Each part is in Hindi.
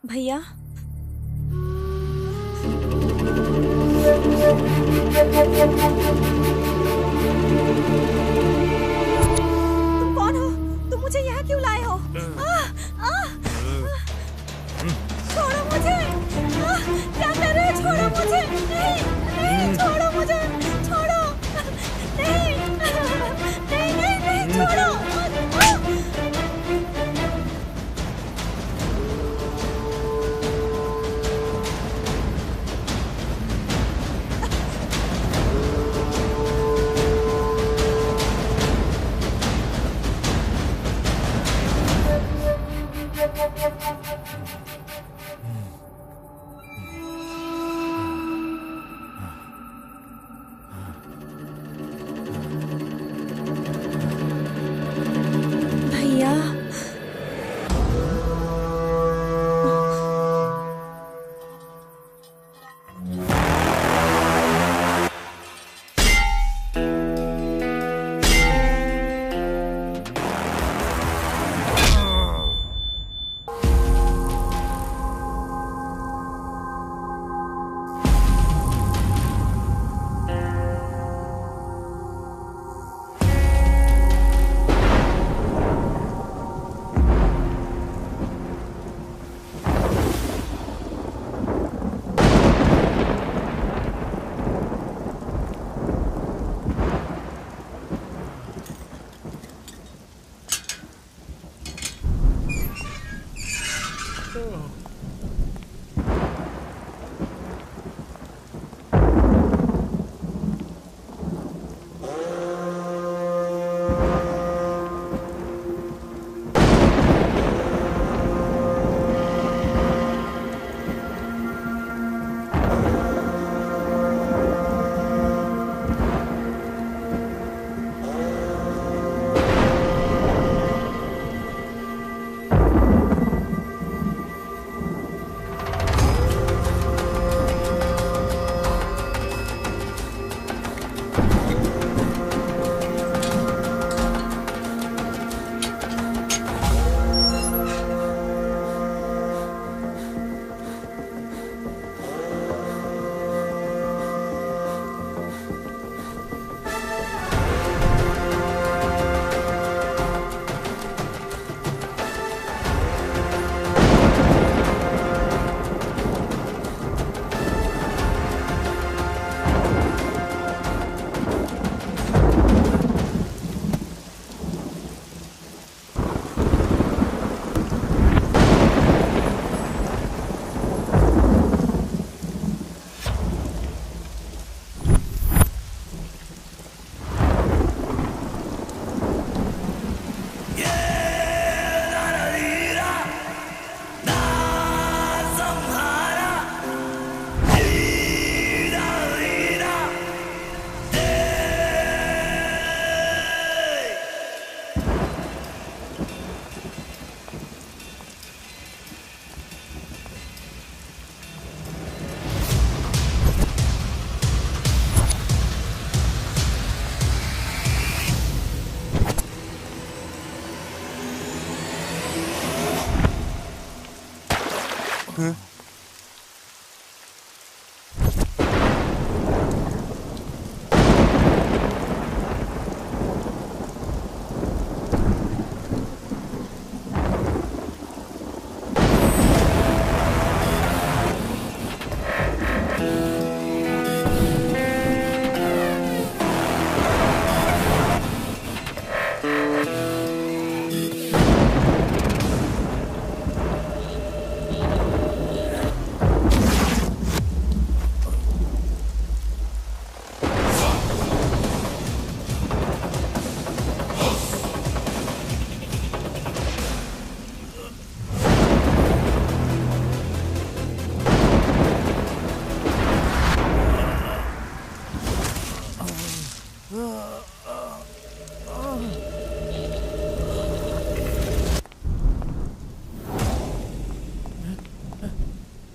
भैया तुम कौन हो? तुम मुझे यहाँ क्यों लाए हो? छोड़ो मुझे! क्या कर रहे हो? छोड़ो मुझे! नहीं, नहीं, छोड़ो मुझे! छोड़ो! नहीं, नहीं, नहीं, नहीं, छोड़ो! भैया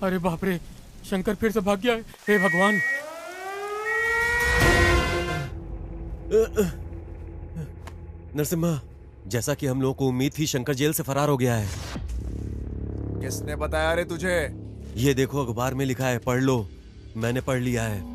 अरे बाप रे, शंकर फिर से भाग गया है। हे भगवान। नरसिम्हा, जैसा कि हम लोगों को उम्मीद थी, शंकर जेल से फरार हो गया है। किसने बताया रे तुझे? ये देखो, अखबार में लिखा है, पढ़ लो। मैंने पढ़ लिया है।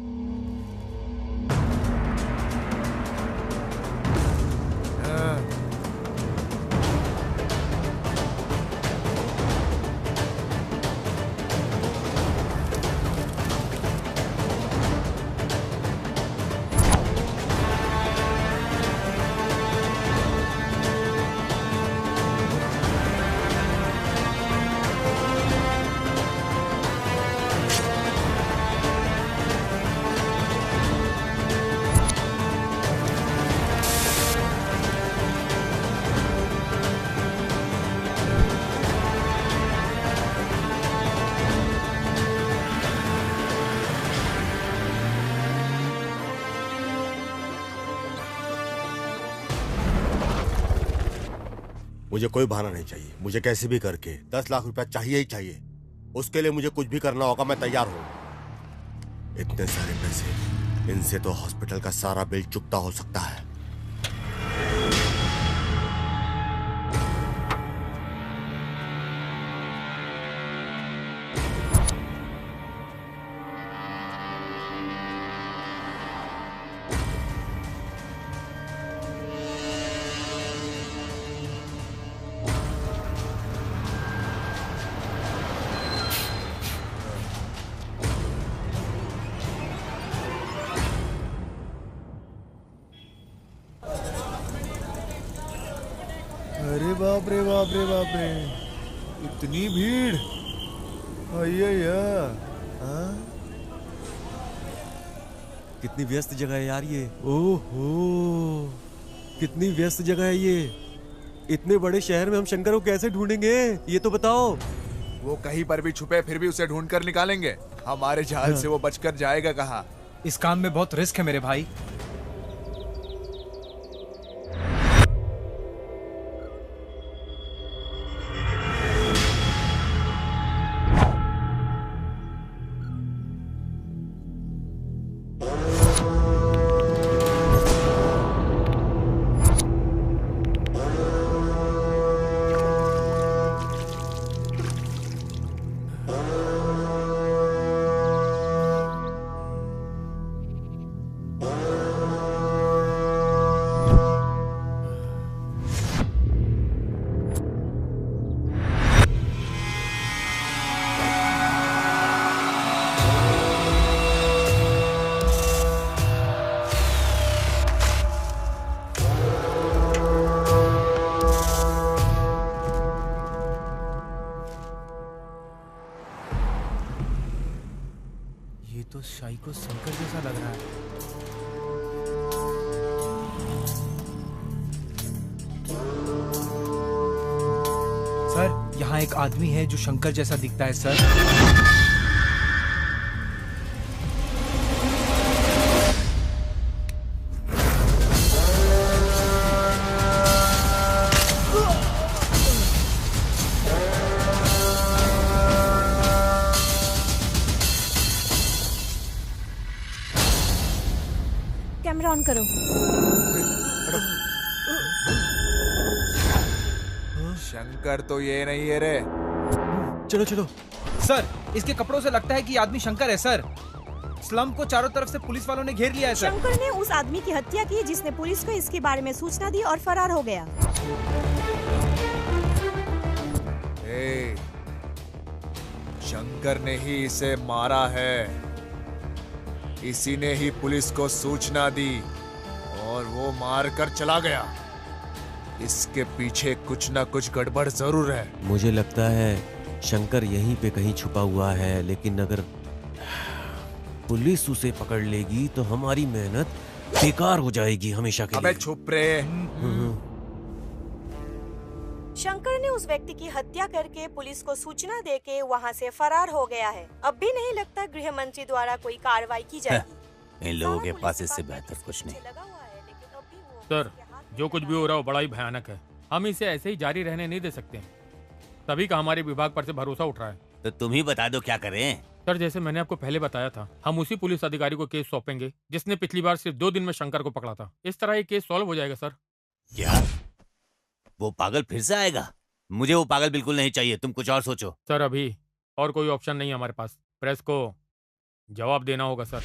मुझे कोई बहाना नहीं चाहिए। मुझे कैसे भी करके 10 लाख रुपया चाहिए ही चाहिए। उसके लिए मुझे कुछ भी करना होगा, मैं तैयार हूं। इतने सारे पैसे, इनसे तो हॉस्पिटल का सारा बिल चुकता हो सकता है। अरे बाप रे बाप रे बाप रे, इतनी भीड़। अय्या, कितनी व्यस्त जगह है यार ये। ओहो, कितनी व्यस्त जगह है ये। इतने बड़े शहर में हम शंकर को कैसे ढूंढेंगे, ये तो बताओ। वो कहीं पर भी छुपे, फिर भी उसे ढूंढ कर निकालेंगे। हमारे जाल से वो बचकर जाएगा कहाँ? इस काम में बहुत रिस्क है मेरे भाई। तो शाही को शंकर जैसा लग रहा है। सर, यहाँ एक आदमी है जो शंकर जैसा दिखता है सर। कैमरा ऑन करो। शंकर तो ये नहीं है रे। चलो चलो। सर, इसके कपड़ों से लगता है कि ये आदमी शंकर है सर। स्लम को चारों तरफ से पुलिस वालों ने घेर लिया है सर। शंकर ने उस आदमी की हत्या की जिसने पुलिस को इसके बारे में सूचना दी और फरार हो गया। शंकर ने ही इसे मारा है। इसी ने ही पुलिस को सूचना दी और वो मार कर चला गया। इसके पीछे कुछ ना कुछ गड़बड़ जरूर है। मुझे लगता है शंकर यहीं पे कहीं छुपा हुआ है, लेकिन अगर पुलिस उसे पकड़ लेगी तो हमारी मेहनत बेकार हो जाएगी हमेशा के अबे लिए। चुप रे। शंकर ने उस व्यक्ति की हत्या करके पुलिस को सूचना देके वहां से फरार हो गया है। अब भी नहीं लगता गृह मंत्री द्वारा कोई कार्रवाई की जाएगी। इन लोगों के पास इससे बेहतर कुछ नहीं। सर, जो कुछ भी हो रहा है वो बड़ा ही भयानक है। हम इसे ऐसे ही जारी रहने नहीं दे सकते। तभी का हमारे विभाग पर से भरोसा उठ रहा है। तो तुम ही बता दो क्या करें। सर जैसे मैंने आपको पहले बताया था, हम उसी पुलिस अधिकारी को केस सौंपेंगे जिसने पिछली बार सिर्फ 2 दिन में शंकर को पकड़ा था। इस तरह ये केस सॉल्व हो जाएगा सर। क्या वो पागल फिर से आएगा? मुझे वो पागल बिल्कुल नहीं चाहिए, तुम कुछ और सोचो। सर अभी और कोई ऑप्शन नहीं है हमारे पास। प्रेस को जवाब देना होगा सर।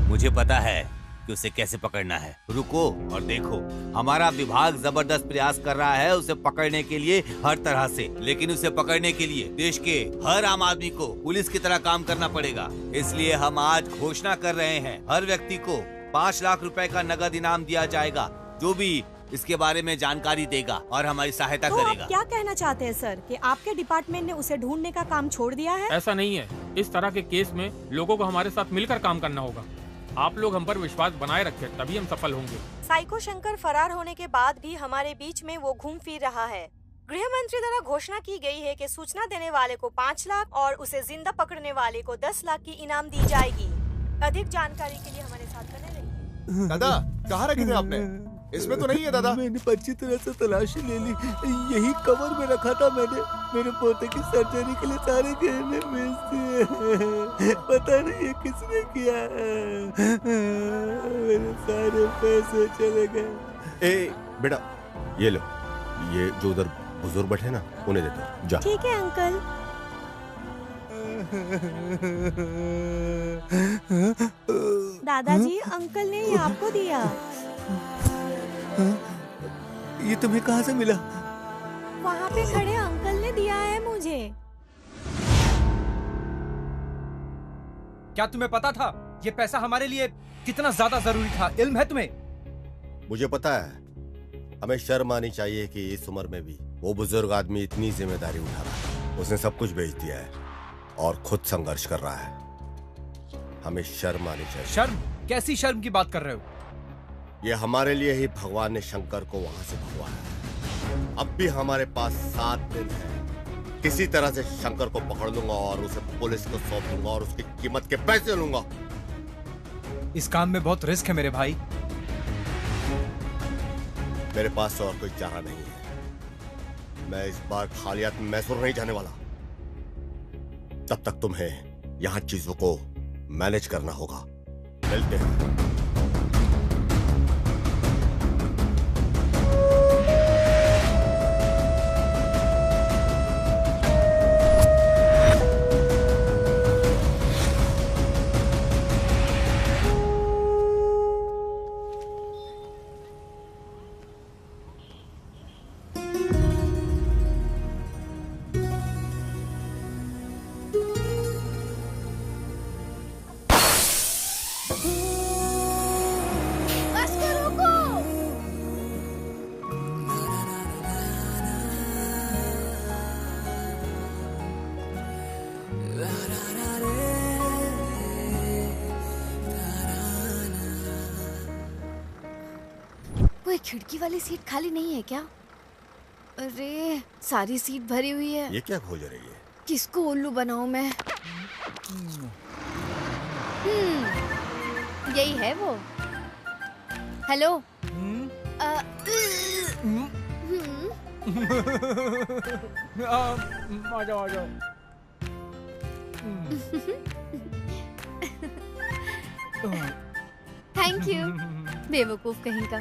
मुझे पता है कि उसे कैसे पकड़ना है। रुको और देखो, हमारा विभाग जबरदस्त प्रयास कर रहा है उसे पकड़ने के लिए हर तरह से, लेकिन उसे पकड़ने के लिए देश के हर आम आदमी को पुलिस की तरह काम करना पड़ेगा। इसलिए हम आज घोषणा कर रहे हैं, हर व्यक्ति को 5 लाख रुपए का नगद इनाम दिया जाएगा जो भी इसके बारे में जानकारी देगा और हमारी सहायता तो करेगा। आप क्या कहना चाहते हैं सर कि आपके डिपार्टमेंट ने उसे ढूंढने का काम छोड़ दिया है? ऐसा नहीं है। इस तरह के केस में लोगों को हमारे साथ मिलकर काम करना होगा। आप लोग हम पर विश्वास बनाए रखें, तभी हम सफल होंगे। साइको शंकर फरार होने के बाद भी हमारे बीच में वो घूम फिर रहा है। गृह मंत्री द्वारा घोषणा की गई है कि सूचना देने वाले को 5 लाख और उसे जिंदा पकड़ने वाले को 10 लाख की इनाम दी जाएगी। अधिक जानकारी के लिए हमारे साथ बने रहिए। दादा कहाँ रखे थे आपने? इसमें तो नहीं है दादा। मैंने अच्छी तरह से तलाशी ले ली, यही कवर में रखा था मैंने। मेरे पोते की सर्जरी के लिए सारे गहने मिस थे। पता नहीं ये किसने किया, मेरे सारे पैसे चले गए। ए बेटा ये लो, ये जो उधर बुजुर्ग बैठे ना उन्हें देते जा। ठीक है अंकल। दादाजी अंकल ने ये आपको दिया। ये तुम्हें कहाँ से मिला? वहाँ पे खड़े अंकल ने दिया है मुझे। क्या तुम्हें पता था ये पैसा हमारे लिए कितना ज्यादा जरूरी था? इल्म है तुम्हें? मुझे पता है, हमें शर्म आनी चाहिए कि इस उम्र में भी वो बुजुर्ग आदमी इतनी जिम्मेदारी उठा रहा है। उसने सब कुछ बेच दिया है और खुद संघर्ष कर रहा है। हमें शर्म आनी चाहिए। शर्म? कैसी शर्म की बात कर रहे हो? ये हमारे लिए ही भगवान ने शंकर को वहां से भगवाया है। अब भी हमारे पास 7 दिन है। किसी तरह से शंकर को पकड़ लूंगा और उसे पुलिस को सौंप दूंगा और उसकी कीमत के पैसे लूंगा। इस काम में बहुत रिस्क है मेरे भाई। मेरे पास और कोई चारा नहीं है। मैं इस बार खाली हाथ मैसूर नहीं जाने वाला। तब तक तुम्हें यहां चीजों को मैनेज करना होगा। मिलते हैं। कोई खिड़की वाली सीट खाली नहीं है क्या? अरे सारी सीट भरी हुई है। ये क्या खोज रही है? किसको उल्लू बनाऊं मैं? यही है वो। हेलो। आ जाओ आ जाओ। Thank you. बेवकूफ कहीं का।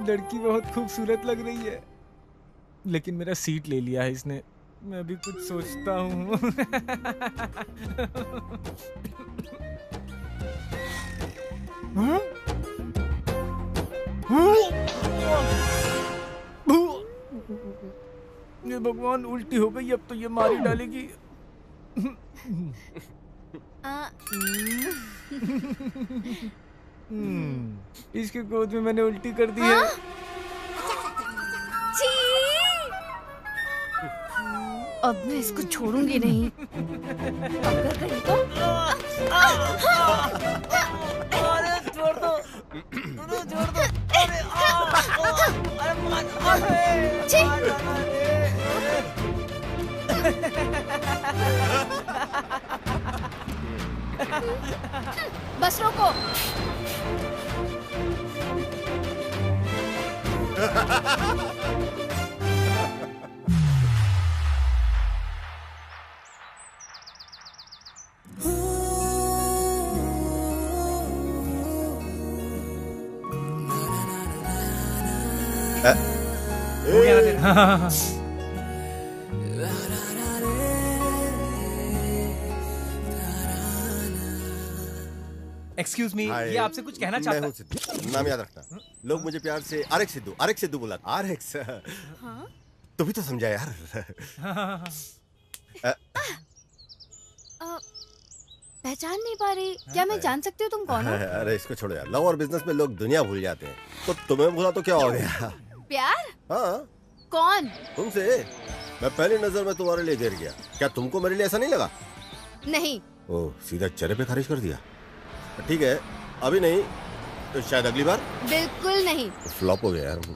लड़की बहुत खूबसूरत लग रही है, लेकिन मेरा सीट ले लिया है इसने। मैं भी कुछ सोचता हूँ। ये भगवान, उल्टी हो गई, अब तो ये मार ही डालेगी। इसके गोद में मैंने उल्टी कर दी है। अब मैं इसको छोड़ूंगी नहीं। अगर कहीं तो अरे छोड़ दो, छोड़ दो। बस रोको। हो गया ना तेरा? एक्सक्यूज मी, ये आपसे कुछ कहना चाहता है। सिद्धू, नाम याद रखना। लोग मुझे प्यार से आरएक्स सिद्धू बोला। आरएक्स तू भी तो समझा यार। पहचान नहीं पा रही, क्या मैं जान सकती हूँ तुम कौन हो? अरे इसको छोड़ो यार, लव और बिजनेस में लोग दुनिया भूल जाते हैं, तो तुम्हें भूला तो क्या हो गया? प्यार? हाँ। कौन? तुमसे। मैं पहली नजर में तुम्हारे लिए गिर गया। क्या तुमको मेरे लिए ऐसा नहीं लगा? नहीं। ओह, सीधा चेहरे पे खारिज कर दिया। ठीक है, अभी नहीं तो शायद अगली बार। बिल्कुल नहीं। फ्लॉप हो गया यार। हो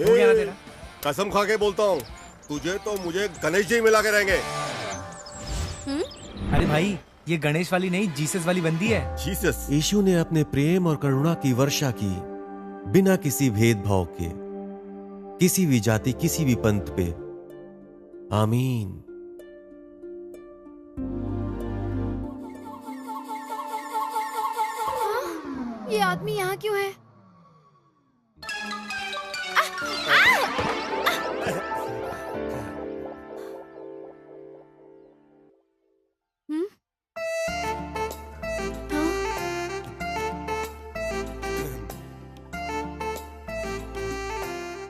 गया ना तेरा? कसम खा के बोलता हूँ, तुझे तो मुझे गणेश जी मिला के रहेंगे। अरे भाई, ये गणेश वाली नहीं, जीसस वाली बंदी है। जीसस। यीशु ने अपने प्रेम और करुणा की वर्षा की बिना किसी भेदभाव के, किसी भी जाति, किसी भी पंथ पे। आमीन। ये आदमी यहाँ क्यों है?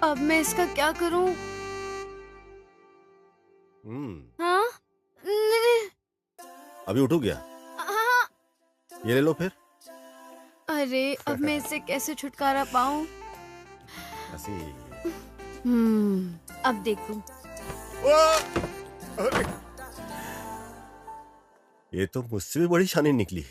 अब मैं इसका क्या करूं? हाँ? अभी उठो गया? हाँ। ये ले लो फिर। अरे अब मैं इससे कैसे छुटकारा पाऊं? अब देखूं। ये तो मुझसे भी बड़ी शानी निकली।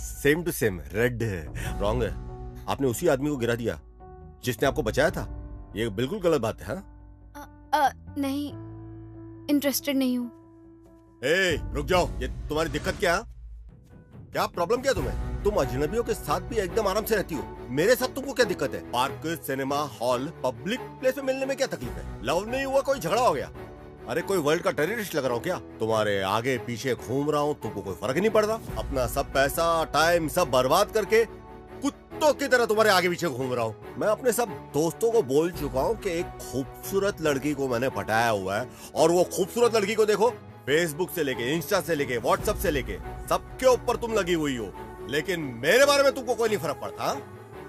सेम टू सेम, रेड है। रॉन्ग है। आपने उसी आदमी को गिरा दिया जिसने आपको बचाया था। ये बिल्कुल गलत बात है। हाँ? नहीं, इंटरेस्टेड नहीं हूँ। रुक जाओ, ये तुम्हारी दिक्कत क्या? क्या प्रॉब्लम क्या तुम्हें? तुम अजनबियों के साथ भी एकदम आराम से रहती हो, मेरे साथ तुमको क्या दिक्कत है? Park, cinema hall, public place में मिलने में क्या तकलीफ है? लव नहीं हुआ, कोई झगड़ा हो गया? अरे कोई वर्ल्ड का टेररिस्ट लग रहा हूँ क्या? तुम्हारे आगे पीछे घूम रहा हूँ, तुमको कोई फर्क नहीं पड़ता? अपना सब पैसा टाइम सब बर्बाद करके कुत्तों की तरह तुम्हारे आगे पीछे घूम रहा हूँ। मैं अपने सब दोस्तों को बोल चुका हूँ कि एक खूबसूरत लड़की को मैंने पटाया हुआ है, और वो खूबसूरत लड़की को देखो, फेसबुक से लेके, इंस्टा से लेके, व्हाट्सएप से लेके सबके ऊपर तुम लगी हुई हो, लेकिन मेरे बारे में तुमको कोई नहीं फर्क पड़ता।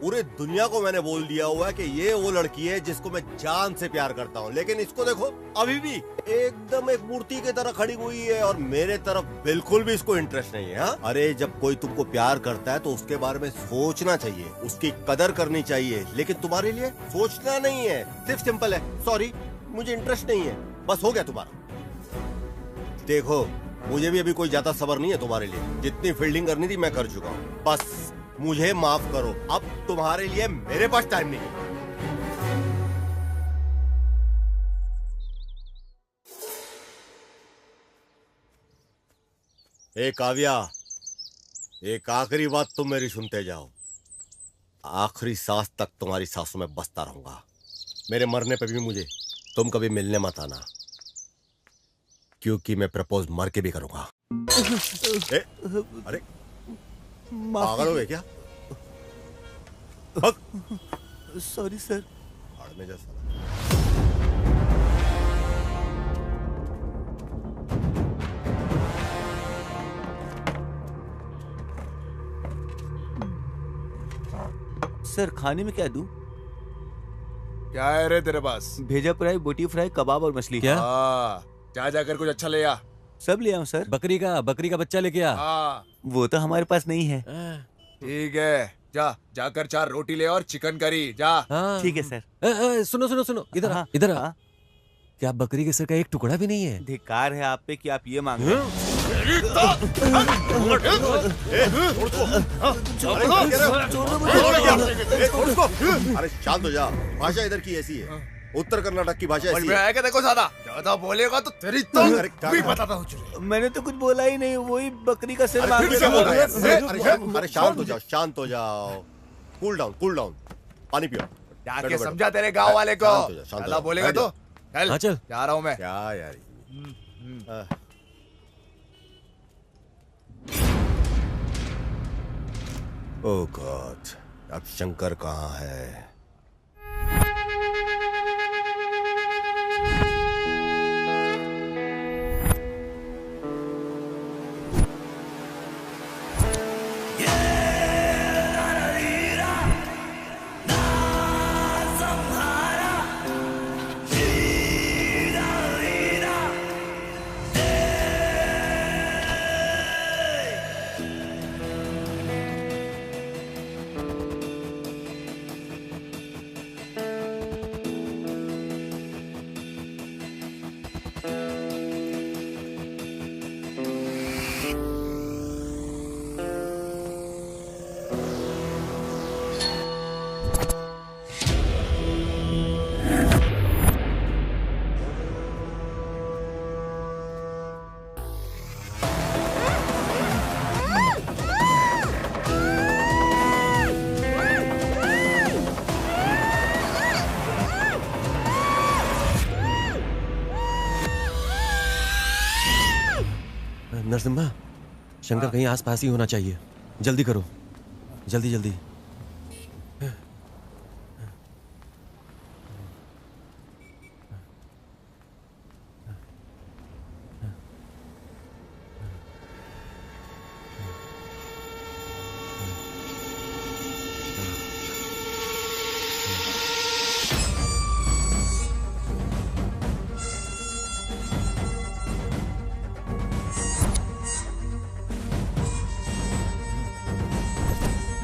पूरे दुनिया को मैंने बोल दिया हुआ है कि ये वो लड़की है जिसको मैं जान से प्यार करता हूँ, लेकिन इसको देखो, अभी भी एकदम एक मूर्ति की तरह खड़ी हुई है, और मेरे तरफ बिल्कुल भी इसको इंटरेस्ट नहीं है। हाँ? अरे जब कोई तुमको प्यार करता है तो उसके बारे में सोचना चाहिए, उसकी कदर करनी चाहिए, लेकिन तुम्हारे लिए सोचना नहीं है। सिर्फ सिंपल है, सॉरी मुझे इंटरेस्ट नहीं है, बस हो गया तुम्हारा। देखो, मुझे भी अभी कोई ज्यादा सब्र नहीं है तुम्हारे लिए। जितनी फील्डिंग करनी थी मैं कर चुका हूँ, बस मुझे माफ करो। अब तुम्हारे लिए मेरे पास टाइम नहीं है। काव्या, एक आखिरी बात तुम मेरी सुनते जाओ। आखिरी सांस तक तुम्हारी सांसों में बसता रहूंगा। मेरे मरने पे भी मुझे तुम कभी मिलने मत आना, क्योंकि मैं प्रपोज मर के भी करूंगा। अरे पागल हो गए क्या? Sorry sir. भाड़ में जा साला। सर खाने में क्या दूं? क्या है रे तेरे पास? भेजा फ्राई, बोटी फ्राई, कबाब और मछली। क्या? जा जाकर कुछ अच्छा ले आ। सब ले आऊं सर? बकरी का बच्चा लेके आ। वो तो हमारे पास नहीं है। ठीक है, जाकर 4 रोटी ले और चिकन करी। जा। ठीक है सर। सुनो, इधर आ। क्या बकरी के सर का एक टुकड़ा भी नहीं है? धिक्कार है आप पे कि आप ये मांग रहे हैं। अरे शांत हो जा, भाषा इधर की ऐसी है। उत्तर कर्नाटक की भाषा समझ ऐसी में है। आया क्या? देखो ज्यादा बोलेगा तो तेरी तो अरे क्या भी कर- बताता हूँ चुरे। मैंने तो कुछ बोला ही नहीं, वही बकरी का सिर अरे मार फिर के से बोल बोला। रहे हैं। अरे शांत हो जाओ, शांत हो जाओ। Cool down. पानी पियो। जाके बैठो, समझा तेरे गांव वाले को। शांत हो जा, शांत हो ज्यादा जा। बोलेगा बैठ तो जाओ। हाँ, चल। जा रहा हूँ मैं। क्या यार ओह गॉड, अब शंकर कहाँ है? नरसिम्हा, शंकर कहीं आसपास ही होना चाहिए। जल्दी करो, जल्दी।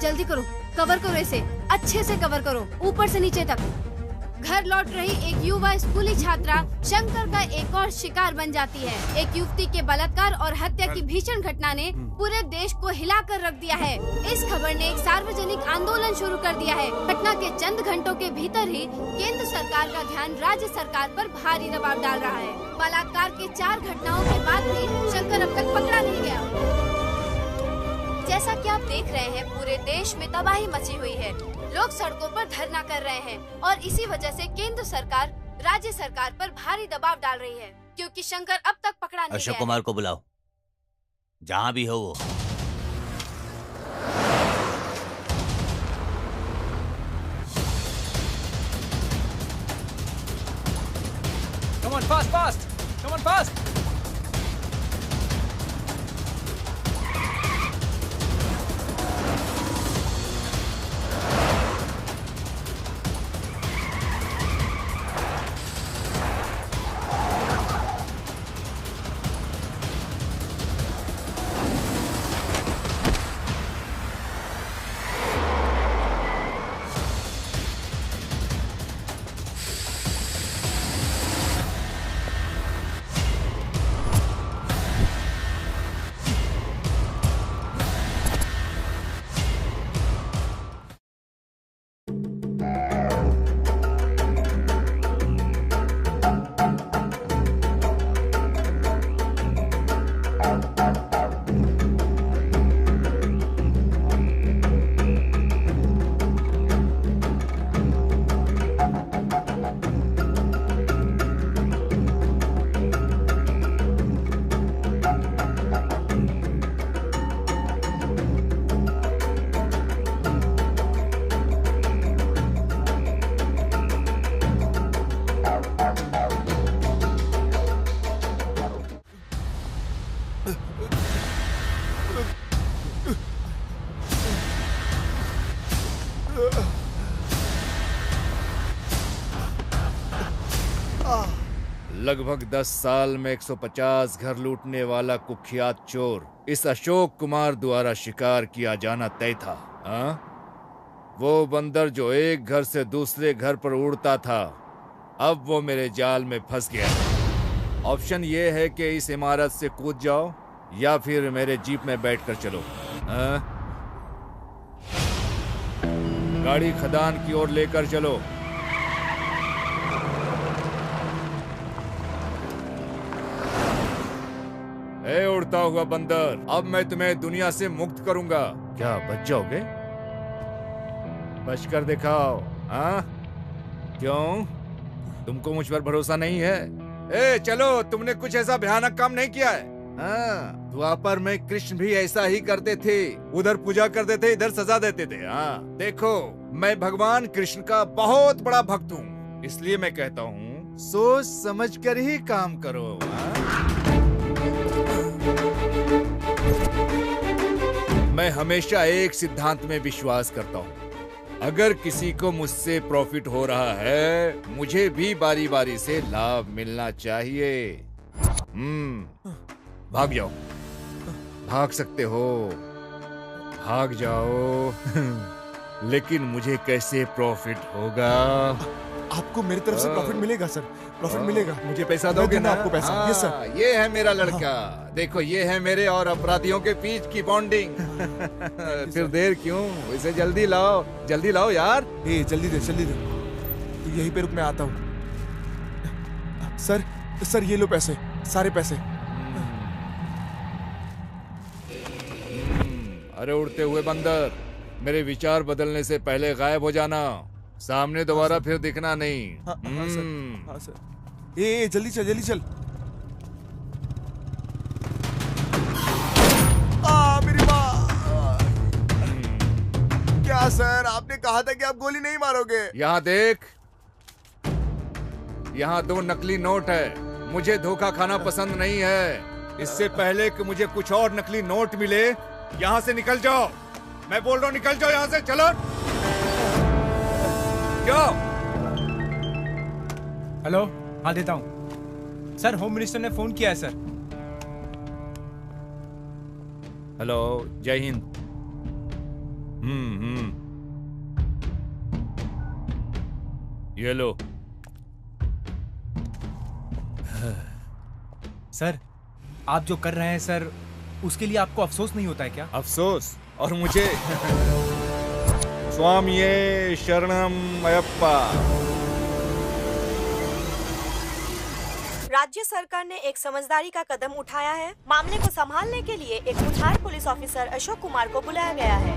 जल्दी करो, कवर करो इसे, अच्छे से कवर करो, ऊपर से नीचे तक। घर लौट रही एक युवा स्कूली छात्रा शंकर का एक और शिकार बन जाती है। एक युवती के बलात्कार और हत्या की भीषण घटना ने पूरे देश को हिलाकर रख दिया है। इस खबर ने एक सार्वजनिक आंदोलन शुरू कर दिया है। घटना के चंद घंटों के भीतर ही केंद्र सरकार का ध्यान राज्य सरकार पर भारी दबाव डाल रहा है। बलात्कार के 4 घटनाओं के बाद भी शंकर अब तक पकड़ा नहीं गया। जैसा कि आप देख रहे हैं, पूरे देश में तबाही मची हुई है। लोग सड़कों पर धरना कर रहे हैं और इसी वजह से केंद्र सरकार राज्य सरकार पर भारी दबाव डाल रही है, क्योंकि शंकर अब तक पकड़ा नहीं अशोक गया है। कुमार को बुलाओ, जहाँ भी हो वो। Come on, fast! Come on, fast! लगभग 10 साल में 150 घर लूटने वाला कुख्यात चोर इस अशोक कुमार द्वारा शिकार किया जाना तय था। हाँ? वो बंदर जो एक घर से दूसरे घर पर उड़ता था, अब वो मेरे जाल में फंस गया। ऑप्शन ये है कि इस इमारत से कूद जाओ या फिर मेरे जीप में बैठकर चलो। हाँ? गाड़ी खदान की ओर लेकर चलो। ए उड़ता हुआ बंदर, अब मैं तुम्हें दुनिया से मुक्त करूंगा। क्या बच जाओगे? बच कर दिखाओ। हाँ, क्यों? तुमको मुझ पर भरोसा नहीं है? ए चलो, तुमने कुछ ऐसा भयानक काम नहीं किया है। हाँ, द्वापर में कृष्ण भी ऐसा ही करते थे। उधर पूजा करते थे, इधर सजा देते थे। हाँ, देखो, मैं भगवान कृष्ण का बहुत बड़ा भक्त हूँ, इसलिए मैं कहता हूँ सोच समझ कर ही काम करो। हाँ? मैं हमेशा एक सिद्धांत में विश्वास करता हूँ, अगर किसी को मुझसे प्रॉफिट हो रहा है, मुझे भी बारी बारी से लाभ मिलना चाहिए। भाग जाओ, भाग सकते हो, भाग जाओ। लेकिन मुझे कैसे प्रॉफिट होगा? आपको मेरी तरफ से प्रॉफिट मिलेगा सर, प्रॉफिट मिलेगा। मुझे पैसा दोगे ना? आपको पैसा। हाँ, यस सर। ये है मेरा लड़का। देखो, ये है मेरे और अपराधियों के बीच की बॉन्डिंग। फिर देर क्यों? इसे जल्दी लाओ, जल्दी लाओ यार। ए जल्दी दे, जल्दी दे। तो यहीं पे रुक, मैं आता हूँ। सर ये लो पैसे, सारे पैसे। अरे उड़ते हुए बंदर, मेरे विचार बदलने से पहले गायब हो जाना। सामने दोबारा फिर दिखना नहीं। हाँ सर। ए जल्दी चल, जल्दी चल। मेरी माँ। क्या सर, आपने कहा था कि आप गोली नहीं मारोगे। यहाँ देख, यहाँ 2 नकली नोट है। मुझे धोखा खाना पसंद नहीं है। इससे पहले कि मुझे कुछ और नकली नोट मिले, यहाँ से निकल जाओ। मैं बोल रहा हूँ, निकल जाओ यहाँ से। चलो जाओ। हेलो, हाँ देता हूँ सर। होम मिनिस्टर ने फोन किया है सर। हेलो, जय हिंद। ये लो। सर, आप जो कर रहे हैं सर, उसके लिए आपको अफसोस नहीं होता है क्या? अफसोस? और मुझे? स्वामिये शरणम अयप्पा। राज्य सरकार ने एक समझदारी का कदम उठाया है। मामले को संभालने के लिए एक मुठार पुलिस ऑफिसर अशोक कुमार को बुलाया गया है।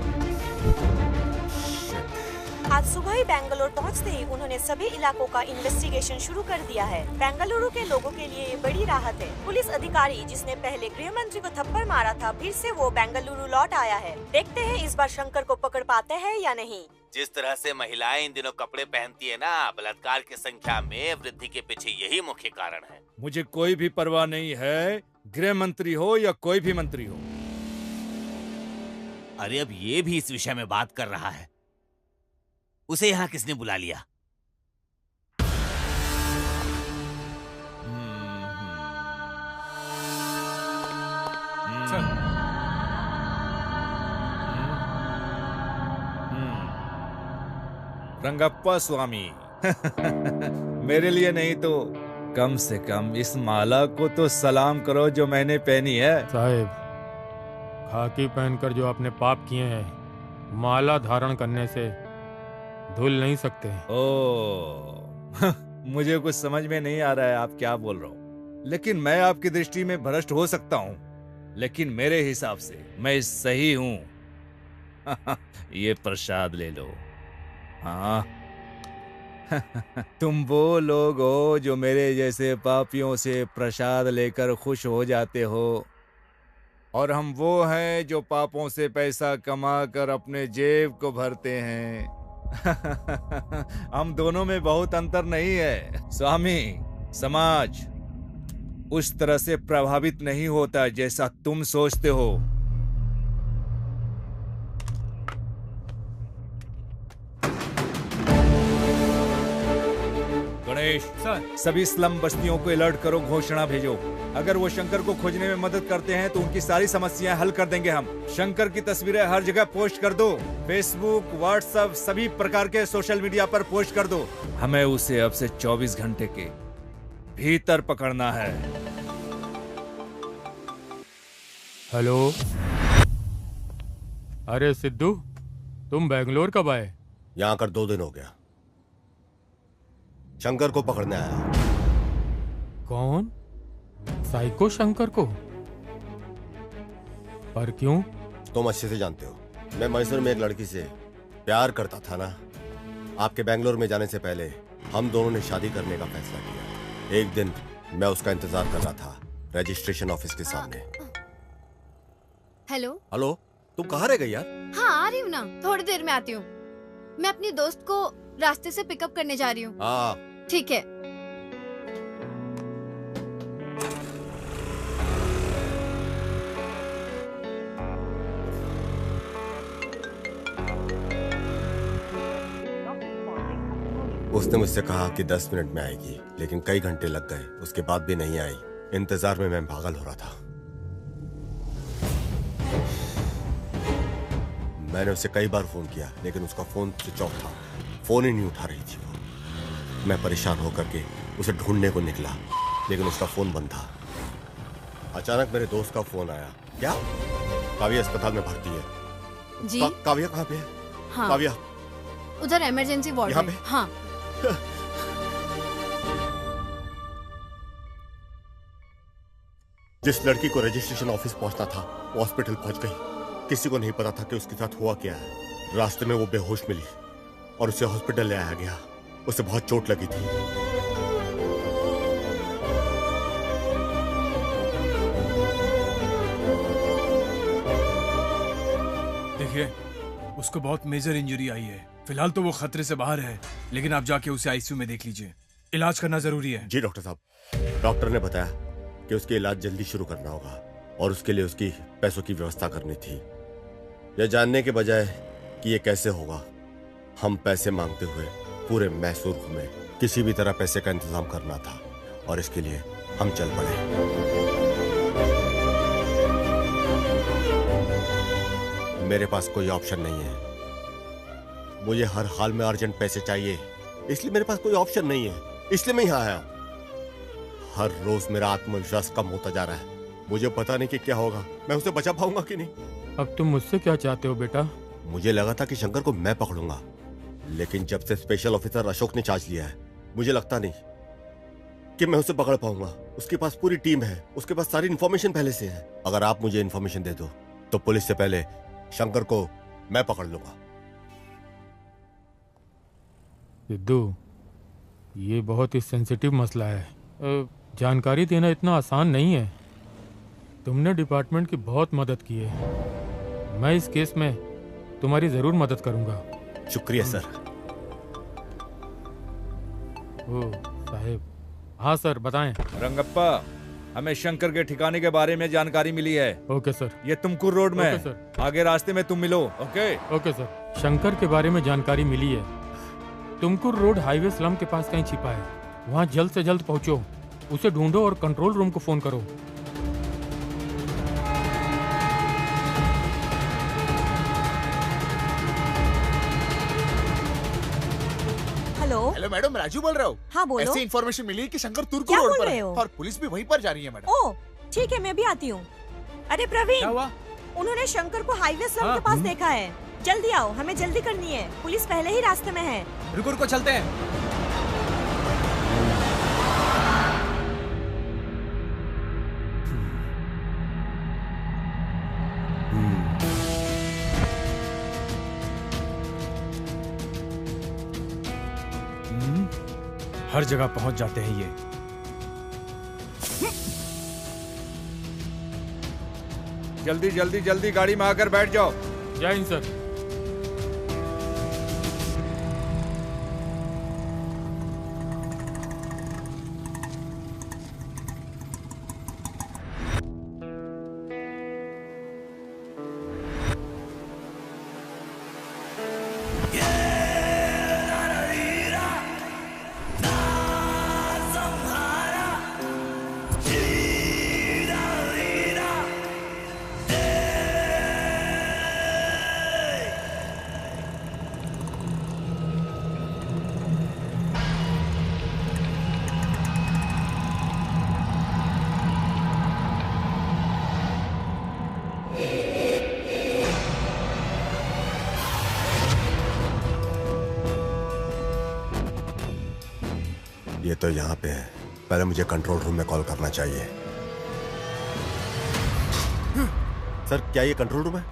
आज सुबह ही बेंगलुरु पहुंचते ही उन्होंने सभी इलाकों का इन्वेस्टिगेशन शुरू कर दिया है। बेंगलुरु के लोगों के लिए ये बड़ी राहत है। पुलिस अधिकारी जिसने पहले गृह मंत्री को थप्पड़ मारा था, फिर से वो बेंगलुरु लौट आया है। देखते हैं इस बार शंकर को पकड़ पाते हैं या नहीं। जिस तरह से महिलाएं इन दिनों कपड़े पहनती है ना, बलात्कार की संख्या में वृद्धि के पीछे यही मुख्य कारण है। मुझे कोई भी परवाह नहीं है, गृह मंत्री हो या कोई भी मंत्री हो। अरे अब ये भी इस विषय में बात कर रहा है। उसे यहाँ किसने बुला लिया? रंगप्पा स्वामी। मेरे लिए नहीं तो कम से कम इस माला को तो सलाम करो जो मैंने पहनी है। साहिब, खाकी पहनकर जो आपने पाप किए हैं, माला धारण करने से धुल नहीं सकते। ओ, मुझे कुछ समझ में नहीं आ रहा है आप क्या बोल रहे हो, लेकिन मैं आपकी दृष्टि में भ्रष्ट हो सकता हूँ, लेकिन मेरे हिसाब से मैं सही हूँ। ये प्रसाद ले लो। हाँ। तुम वो लोग हो जो मेरे जैसे पापियों से प्रसाद लेकर खुश हो जाते हो, और हम वो हैं जो पापों से पैसा कमा कर अपने जेब को भरते हैं। हम दोनों में बहुत अंतर नहीं है स्वामी। समाज उस तरह से प्रभावित नहीं होता जैसा तुम सोचते हो। गणेश सर, सभी स्लम बस्तियों को अलर्ट करो, घोषणा भेजो। अगर वो शंकर को खोजने में मदद करते हैं तो उनकी सारी समस्याएं हल कर देंगे हम। शंकर की तस्वीरें हर जगह पोस्ट कर दो, फेसबुक, व्हाट्सएप, सभी प्रकार के सोशल मीडिया पर पोस्ट कर दो। हमें उसे अब से 24 घंटे के भीतर पकड़ना है। हेलो, अरे सिद्धू, तुम बेंगलोर कब आए? यहाँ कर 2 दिन हो गया। शंकर को पकड़ने आया। कौन? साइको शंकर को? पर क्यों? तुम अच्छे से जानते हो, मैं मैसूर में एक लड़की से प्यार करता था ना। आपके बेंगलोर में जाने से पहले हम दोनों ने शादी करने का फैसला किया। एक दिन मैं उसका इंतजार कर रहा था रजिस्ट्रेशन ऑफिस के सामने। हेलो। हेलो, तुम कहाँ रह गई यार? हाँ आ रही हूँ ना, थोड़ी देर में आती हूँ। मैं अपनी दोस्त को रास्ते से पिकअप करने जा रही हूँ। हाँ ठीक है। उसने मुझसे कहा कि 10 मिनट में आएगी, लेकिन कई घंटे लग गए, उसके बाद भी नहीं आई। इंतजार में मैं पागल हो रहा था। मैंने उसे कई बार फोन किया, लेकिन उसका फोन स्विच ऑफ था। फोन ही नहीं उठा रही थी वो। मैं परेशान होकर के उसे ढूंढने को निकला, लेकिन उसका फोन बंद था। अचानक मेरे दोस्त का फोन आया। क्या? काव्या अस्पताल में भर्ती है। जी? काव्या कहाँ पे है? हाँ। काव्या उधर इमरजेंसी वार्ड यहाँ में। पे? हाँ। जिस लड़की को रजिस्ट्रेशन ऑफिस पहुंचना था वो हॉस्पिटल पहुंच गई। किसी को नहीं पता था कि उसके साथ हुआ क्या है। रास्ते में वो बेहोश मिली और उसे हॉस्पिटल ले आया गया। उसे बहुत चोट लगी थी। देखिए, उसको बहुत मेजर इंजरी आई है। फिलहाल तो वो खतरे से बाहर है, लेकिन आप जाके उसे आईसीयू में देख लीजिए। इलाज करना जरूरी है। जी डॉक्टर साहब। डॉक्टर ने बताया कि उसके इलाज जल्दी शुरू करना होगा और उसके लिए उसकी पैसों की व्यवस्था करनी थी। यह जानने के बजाय कि ये कैसे होगा, हम पैसे मांगते हुए पूरे मैसूर घूमे। किसी भी तरह पैसे का इंतजाम करना था और इसके लिए हम चल पड़े। मेरे पास कोई ऑप्शन नहीं है। मुझे हर हाल में अर्जेंट पैसे चाहिए, इसलिए मेरे पास कोई ऑप्शन नहीं है। इसलिए मैं यहाँ आया। हर रोज मेरा आत्मविश्वास कम होता जा रहा है। मुझे पता नहीं कि क्या होगा, मैं उसे बचा पाऊंगा कि नहीं। अब तुम मुझसे क्या चाहते हो बेटा? मुझे लगा था कि शंकर को मैं पकड़ूंगा, लेकिन जब से स्पेशल ऑफिसर अशोक ने चार्ज लिया है, मुझे लगता नहीं कि मैं उसे पकड़ पाऊंगा। उसके पास पूरी टीम है, उसके पास सारी इन्फॉर्मेशन पहले से है। अगर आप मुझे इन्फॉर्मेशन दे दो तो पुलिस से पहले शंकर को मैं पकड़ लूंगा। सिद्धू, ये बहुत ही सेंसिटिव मसला है। जानकारी देना इतना आसान नहीं है। तुमने डिपार्टमेंट की बहुत मदद की है। मैं इस केस में तुम्हारी जरूर मदद करूंगा। शुक्रिया सर। ओ साहेब। हाँ सर, बताएं। रंगप्पा, हमें शंकर के ठिकाने के बारे में जानकारी मिली है। Okay sir. ये तुमकुर रोड में ओके है। सर। आगे रास्ते में तुम मिलो। Okay okay sir. शंकर के बारे में जानकारी मिली है। तुमकुर रोड हाईवे स्लम के पास कहीं छिपा है। वहाँ जल्द से जल्द पहुँचो, उसे ढूंढो और कंट्रोल रूम को फोन करो। हेलो मैडम, राजू बोल रहा हूँ। हाँ बोलो। ऐसी इन्फॉर्मेशन मिली है कि शंकर तुर्क क्या रोड बोल पर रहे है हो? और पुलिस भी वहीं पर जा रही है मैडम। ओह ठीक है, मैं भी आती हूँ। अरे प्रवीण, क्या हुआ? उन्होंने शंकर को हाईवे स्लम के पास देखा है। जल्दी आओ, हमें जल्दी करनी है। पुलिस पहले ही रास्ते में है। रुको रुको, चलते हैं। हर जगह पहुंच जाते हैं ये। जल्दी जल्दी जल्दी गाड़ी में आकर बैठ जाओ। जय हिंद सर। ये तो यहाँ पे है। पहले मुझे कंट्रोल रूम में कॉल करना चाहिए। सर, क्या ये कंट्रोल रूम है?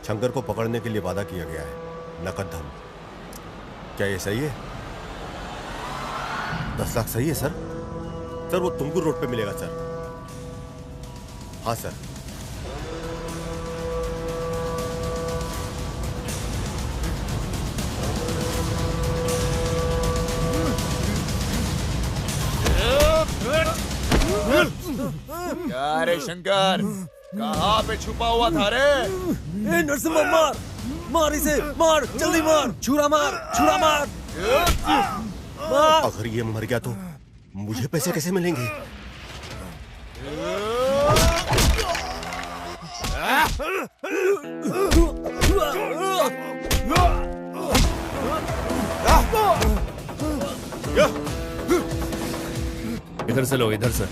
शंकर को पकड़ने के लिए वादा किया गया है, नकद धन। क्या ये सही है? 10 लाख सही है सर? सर वो तुमकुर रोड पे मिलेगा सर। हाँ सर। क्या रे शंकर, कहाँ पे छुपा हुआ था रे? ए नरसिम्हा, मार मार इसे, मार जल्दी मार, छुरा मार, छुरा मार, मार। अगर ये मर गया तो मुझे पैसे कैसे मिलेंगे? इधर से लो, इधर से।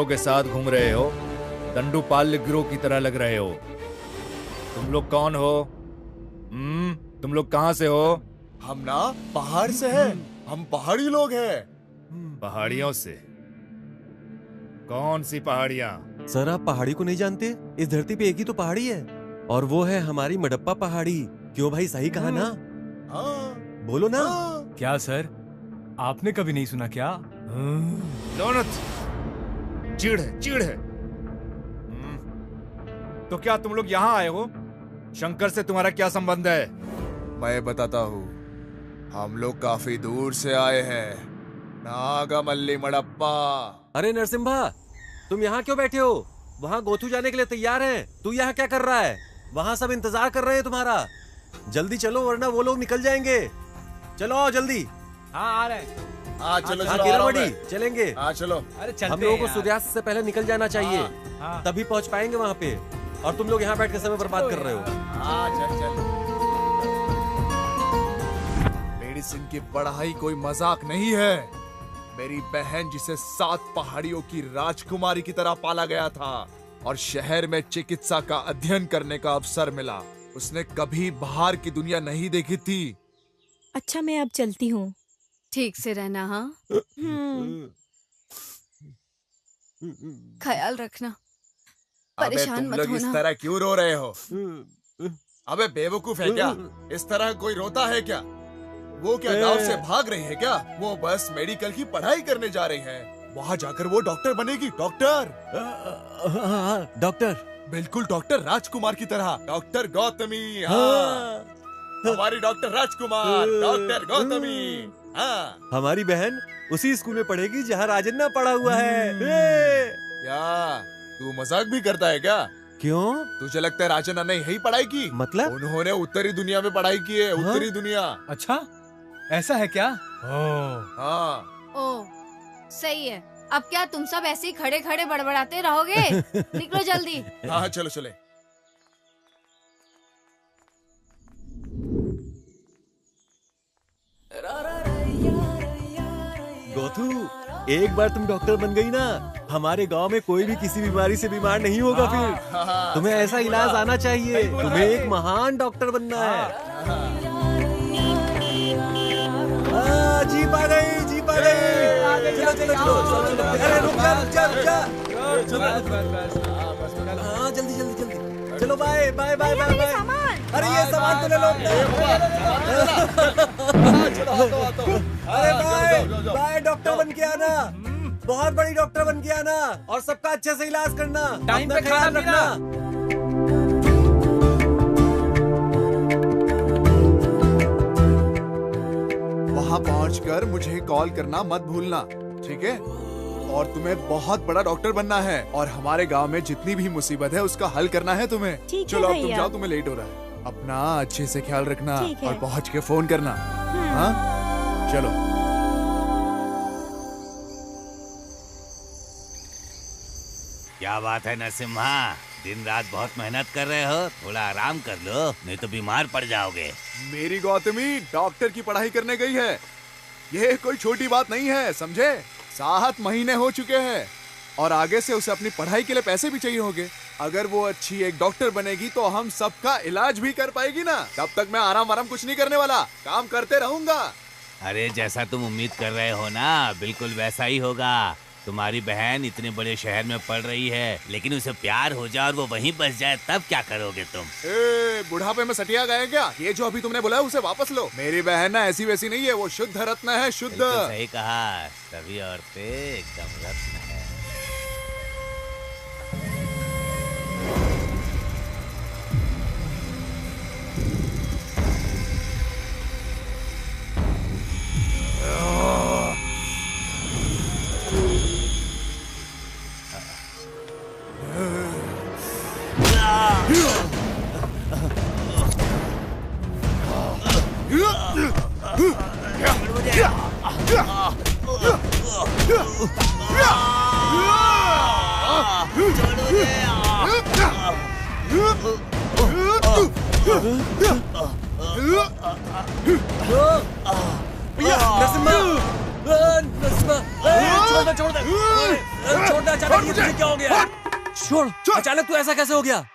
के साथ घूम रहे हो, दंडुपाल्य गिरोह की तरह लग रहे हो। तुम लोग कौन हो? तुम लोग कहाँ से हो? हम ना पहाड़ से हैं, हम पहाड़ी लोग हैं। पहाड़ियों से? कौन सी पहाड़ियाँ? सर आप पहाड़ी को नहीं जानते? इस धरती पे एक ही तो पहाड़ी है और वो है हमारी मडप्पा पहाड़ी। क्यों भाई, सही कहा ना? बोलो ना। क्या सर, आपने कभी नहीं सुना क्या? दोनों चिढ़ है, चिढ़ है। तो क्या तुम लोग यहाँ आए हो? शंकर से तुम्हारा क्या संबंध है? मैं बताता हूँ। हम लोग काफी दूर से आए हैं, नागामल्ली मडप्पा। अरे नरसिम्हा, तुम यहाँ क्यों बैठे हो? वहाँ गोथू जाने के लिए तैयार हैं। तू यहाँ क्या कर रहा है? वहाँ सब इंतजार कर रहे हैं तुम्हारा। जल्दी चलो वरना वो लोग निकल जाएंगे। चलो आओ जल्दी। हाँ आ रहे हैं। हाँ चलो हाँ, चलो चलेंगे। हाँ चलो। अरे चलते हम लोगों हैं को यार। सूर्यास्त से पहले निकल जाना चाहिए। हाँ। तभी पहुंच पाएंगे वहाँ पे। और तुम लोग यहाँ बैठ के समय बर्बाद कर रहे हो। हाँ चल चल। मेडिसिन की पढ़ाई कोई मजाक नहीं है। मेरी बहन जिसे 7 पहाड़ियों की राजकुमारी की तरह पाला गया था और शहर में चिकित्सा का अध्ययन करने का अवसर मिला। उसने कभी बाहर की दुनिया नहीं देखी थी। अच्छा मैं अब चलती हूँ। ठीक से रहना। हाँ, हम्म। ख्याल रखना, अबे परेशान तुम मत लोग इस होना। तरह क्यों रो रहे हो? अबे बेवकूफ है क्या? इस तरह कोई रोता है क्या? वो क्या गांव से भाग रही है क्या? वो बस मेडिकल की पढ़ाई करने जा रही है। वहाँ जाकर वो डॉक्टर बनेगी। डॉक्टर, डॉक्टर, बिल्कुल डॉक्टर राजकुमार की तरह। डॉक्टर गौतमी, हाँ, हमारी डॉक्टर राजकुमार, डॉक्टर गौतमी। हाँ, हमारी बहन उसी स्कूल में पढ़ेगी जहाँ राजन्ना पढ़ा हुआ है। क्या तू मजाक भी करता है क्या? क्यों? तुझे लगता है राजन्ना ने यही पढ़ाई की? मतलब? उन्होंने उत्तरी दुनिया में पढ़ाई की है। उत्तरी दुनिया। अच्छा, ऐसा है क्या? हाँ। ओ, सही है। अब क्या तुम सब ऐसे ही खड़े खड़े बड़बड़ाते रहोगे? निकलो जल्दी। हाँ, चलो चले। गोथू, एक बार तुम डॉक्टर बन गई ना, हमारे गांव में कोई भी किसी बीमारी से बीमार नहीं होगा। फिर तुम्हें ऐसा इलाज आना चाहिए। तुम्हें एक महान डॉक्टर बनना है। जीप आ गई, जीप आ गई। चलो चलो चलो, अरे रुक जा रुक जा रुक जा। हाँ, जल्दी जल्दी जल्दी चलो। Bye bye bye bye bye. अरे ये सामान तो ले लो। अरे बाय बाय, डॉक्टर बन के आना, बहुत बड़ी डॉक्टर बन के आना, और सबका अच्छे से इलाज करना। टाइम पे ख्याल खाना रखना। वहां पहुंचकर मुझे कॉल करना मत भूलना, ठीक है? और तुम्हें बहुत बड़ा डॉक्टर बनना है, और हमारे गांव में जितनी भी मुसीबत है उसका हल करना है तुम्हें। ठीक है चलो अब तुम भैया। जाओ, तुम्हें लेट हो रहा है। अपना अच्छे से ख्याल रखना ठीक है। और पहुंच के फोन करना। हाँ, चलो। क्या बात है नरसिम्हा, दिन रात बहुत मेहनत कर रहे हो, थोड़ा आराम कर लो, नहीं तो बीमार पड़ जाओगे। मेरी गौतमी डॉक्टर की पढ़ाई करने गई है। ये कोई छोटी बात नहीं है, समझे? 7 महीने हो चुके हैं और आगे से उसे अपनी पढ़ाई के लिए पैसे भी चाहिए होंगे। अगर वो अच्छी एक डॉक्टर बनेगी तो हम सबका इलाज भी कर पाएगी ना। तब तक मैं आराम कुछ नहीं करने वाला, काम करते रहूंगा। अरे जैसा तुम उम्मीद कर रहे हो ना, बिल्कुल वैसा ही होगा। तुम्हारी बहन इतने बड़े शहर में पढ़ रही है, लेकिन उसे प्यार हो जाए और वो वहीं बस जाए, तब क्या करोगे तुम? बुढ़ापे में सटिया गए क्या? ये जो अभी तुमने बोला उसे वापस लो। मेरी बहन ना ऐसी वैसी नहीं है, वो शुद्ध रत्न है, शुद्ध। सही कहा, सभी औरतें एकदम रत्न है। छोड़, अचानक तू ऐसा कैसे हो गया?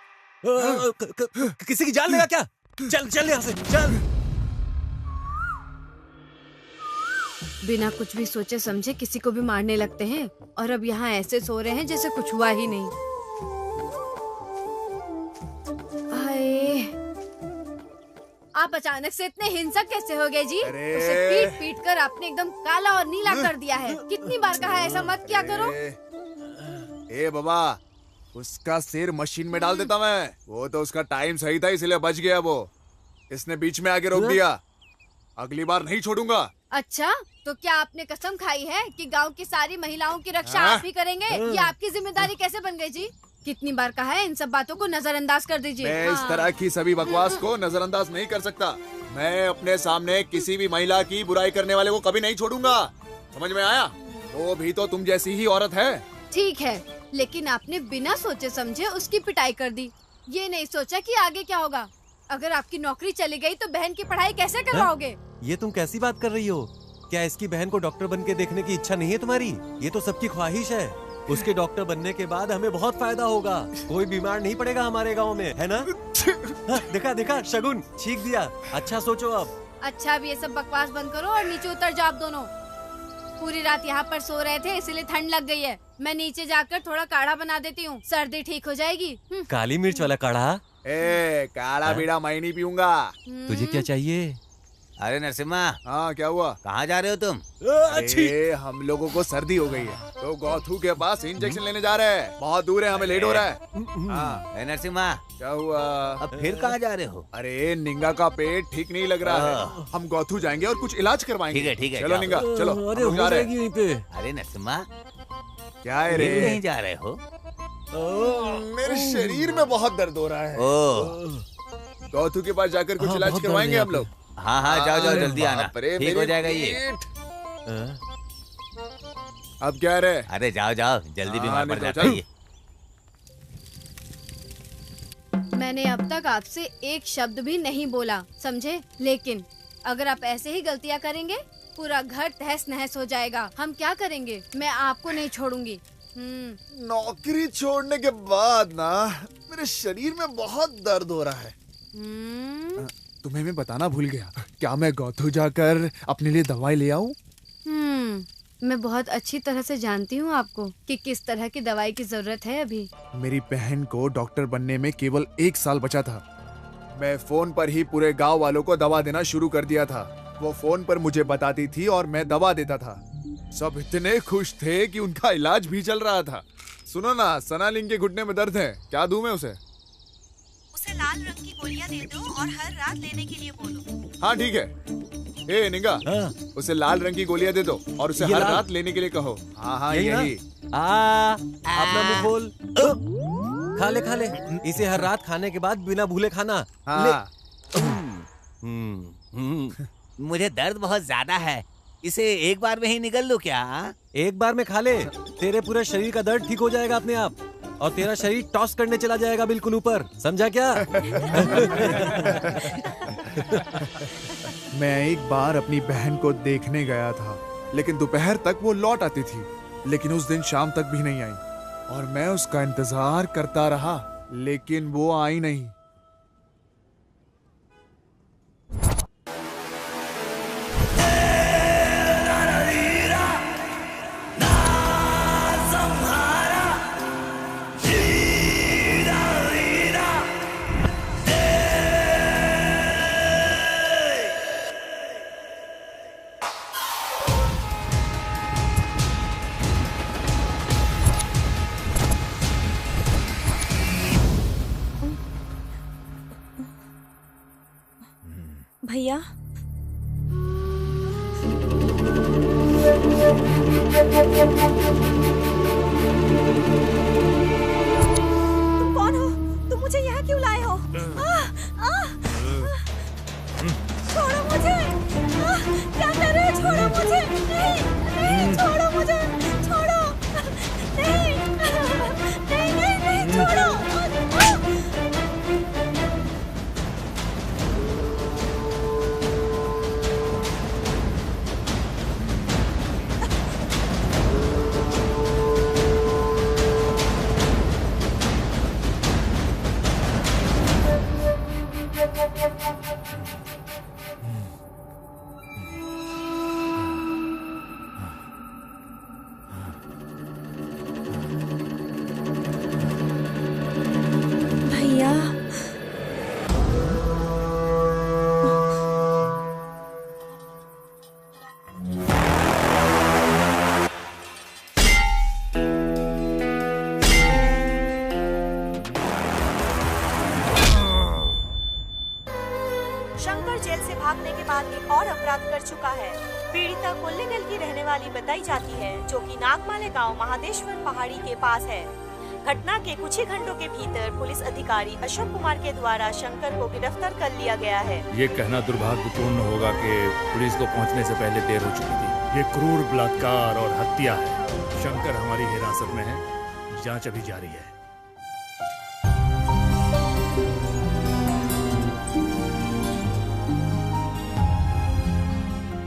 किसी की जान लेगा क्या? चल चल यहाँ से, चल। बिना कुछ भी सोचे समझे किसी को भी मारने लगते हैं, और अब यहाँ ऐसे सो रहे हैं जैसे कुछ हुआ ही नहीं। हाय, आप अचानक से इतने हिंसक कैसे हो गए जी? उसे पीट पीट कर आपने एकदम काला और नीला कर दिया है। कितनी बार कहा है ऐसा मत क्या करो। ए बाबा, उसका सिर मशीन में डाल देता मैं। वो तो उसका टाइम सही था इसलिए बच गया। वो इसने बीच में आके रोक दिया। अगली बार नहीं छोड़ूंगा। अच्छा, तो क्या आपने कसम खाई है कि गांव की सारी महिलाओं की रक्षा आप ही करेंगे? ये आपकी जिम्मेदारी कैसे बन गई जी? कितनी बार कहा है इन सब बातों को नजरअंदाज कर दीजिए। मैं इस तरह की सभी बकवास को नजरअंदाज नहीं कर सकता। मैं अपने सामने किसी भी महिला की बुराई करने वाले को कभी नहीं छोड़ूंगा। समझ में आया? वो भी तो तुम जैसी ही औरत है। ठीक है, लेकिन आपने बिना सोचे समझे उसकी पिटाई कर दी। ये नहीं सोचा कि आगे क्या होगा। अगर आपकी नौकरी चली गई तो बहन की पढ़ाई कैसे करवाओगे? ये तुम कैसी बात कर रही हो? क्या इसकी बहन को डॉक्टर बन के देखने की इच्छा नहीं है तुम्हारी? ये तो सबकी ख्वाहिश है। उसके डॉक्टर बनने के बाद हमें बहुत फायदा होगा। कोई बीमार नहीं पड़ेगा हमारे गांव में, है ना? हाँ, देखा देखा, शगुन छींक दिया। अच्छा सोचो अब। अच्छा अब ये सब बकवास बंद करो और नीचे उतर जाओ आप दोनों। पूरी रात यहाँ पर सो रहे थे इसलिए ठंड लग गई है। मैं नीचे जाकर थोड़ा काढ़ा बना देती हूँ, सर्दी ठीक हो जाएगी। काली मिर्च वाला काढ़ा? काढ़ा बीड़ा मैं नहीं पीऊंगा। तुझे क्या चाहिए? अरे नरसिम्हा, हाँ क्या हुआ? कहाँ जा रहे हो तुम? अरे हम लोगों को सर्दी हो गई है तो गौथू के पास इंजेक्शन लेने जा रहे हैं। बहुत दूर है, हमें लेट हो रहा है। हाँ नरसिम्हा, क्या हुआ? अब फिर कहाँ जा रहे हो? अरे निंगा का पेट ठीक नहीं लग रहा है, हम गौथू जाएंगे और कुछ इलाज करवाएंगे। ठीक है चलो निंगा चलो। अरे हो जाएगी यहीं पे। अरे नरसिम्हा, क्या है रे? कहीं जा रहे हो? मेरे शरीर में बहुत दर्द हो रहा है। गौथू के पास जाकर कुछ इलाज करवाएंगे हम लोग। हाँ हाँ जाओ जाओ जल्दी आना, ठीक हो जाएगा ये। अब क्या रे? अरे जाओ जाओ जल्दी बीमार पड़ जाता है ये। मैंने अब तक आपसे एक शब्द भी नहीं बोला, समझे? लेकिन अगर आप ऐसे ही गलतियाँ करेंगे पूरा घर तहस नहस हो जाएगा। हम क्या करेंगे? मैं आपको नहीं छोड़ूंगी। नौकरी छोड़ने के बाद ना मेरे शरीर में बहुत दर्द हो रहा है। तुम्हें मैं बताना भूल गया, क्या मैं गौथू जाकर अपने लिए दवाई ले आऊं? मैं बहुत अच्छी तरह से जानती हूँ आपको कि किस तरह की दवाई की जरूरत है अभी। मेरी बहन को डॉक्टर बनने में केवल 1 साल बचा था। मैं फोन पर ही पूरे गांव वालों को दवा देना शुरू कर दिया था। वो फोन पर मुझे बताती थी और मैं दवा देता था। सब इतने खुश थे कि उनका इलाज भी चल रहा था। सुनो ना, सनालिंग के घुटने में दर्द है, क्या दूं मैं उसे? उसे लाल रंग की गोलियां दे दो और हर रात लेने के लिए बोलो। हाँ ठीक है। ए निंगा, उसे लाल रंग की गोलियां दे दो और उसे हर रात लेने के लिए कहो। हाँ हाँ यही। अपना मुंह खोल। खा ले इसे हर रात खाने के बाद बिना भूले खाना। हाँ। मुझे दर्द बहुत ज्यादा है, इसे एक बार में ही निकल लो क्या? एक बार में खा ले, तेरे पूरे शरीर का दर्द ठीक हो जाएगा अपने आप और तेरा शरीर टॉस करने चला जाएगा बिल्कुल ऊपर, समझा क्या? मैं एक बार अपनी बहन को देखने गया था, लेकिन दोपहर तक वो लौट आती थी, लेकिन उस दिन शाम तक भी नहीं आई और मैं उसका इंतजार करता रहा, लेकिन वो आई नहीं। भैया तुम कौन हो? तुम मुझे यहाँ क्यों लाए हो? छोड़ो मुझे! क्या कर रहे हो? छोड़ो मुझे! नहीं, छोड़ो मुझे! छोड़ो! नहीं, छोड़ो! शंकर जेल से भागने के बाद एक और अपराध कर चुका है। पीड़िता कोल्लेगल की रहने वाली बताई जाती है, जो कि नागमाले गांव महादेश्वर पहाड़ी के पास है। घटना के कुछ ही घंटों के भीतर पुलिस अधिकारी अशोक कुमार के द्वारा शंकर को गिरफ्तार कर लिया गया है। ये कहना दुर्भाग्यपूर्ण होगा कि पुलिस को पहुंचने से पहले देर हो चुकी थी। ये क्रूर बलात्कार और हत्या है। शंकर हमारी हिरासत में है, जांच अभी जारी है।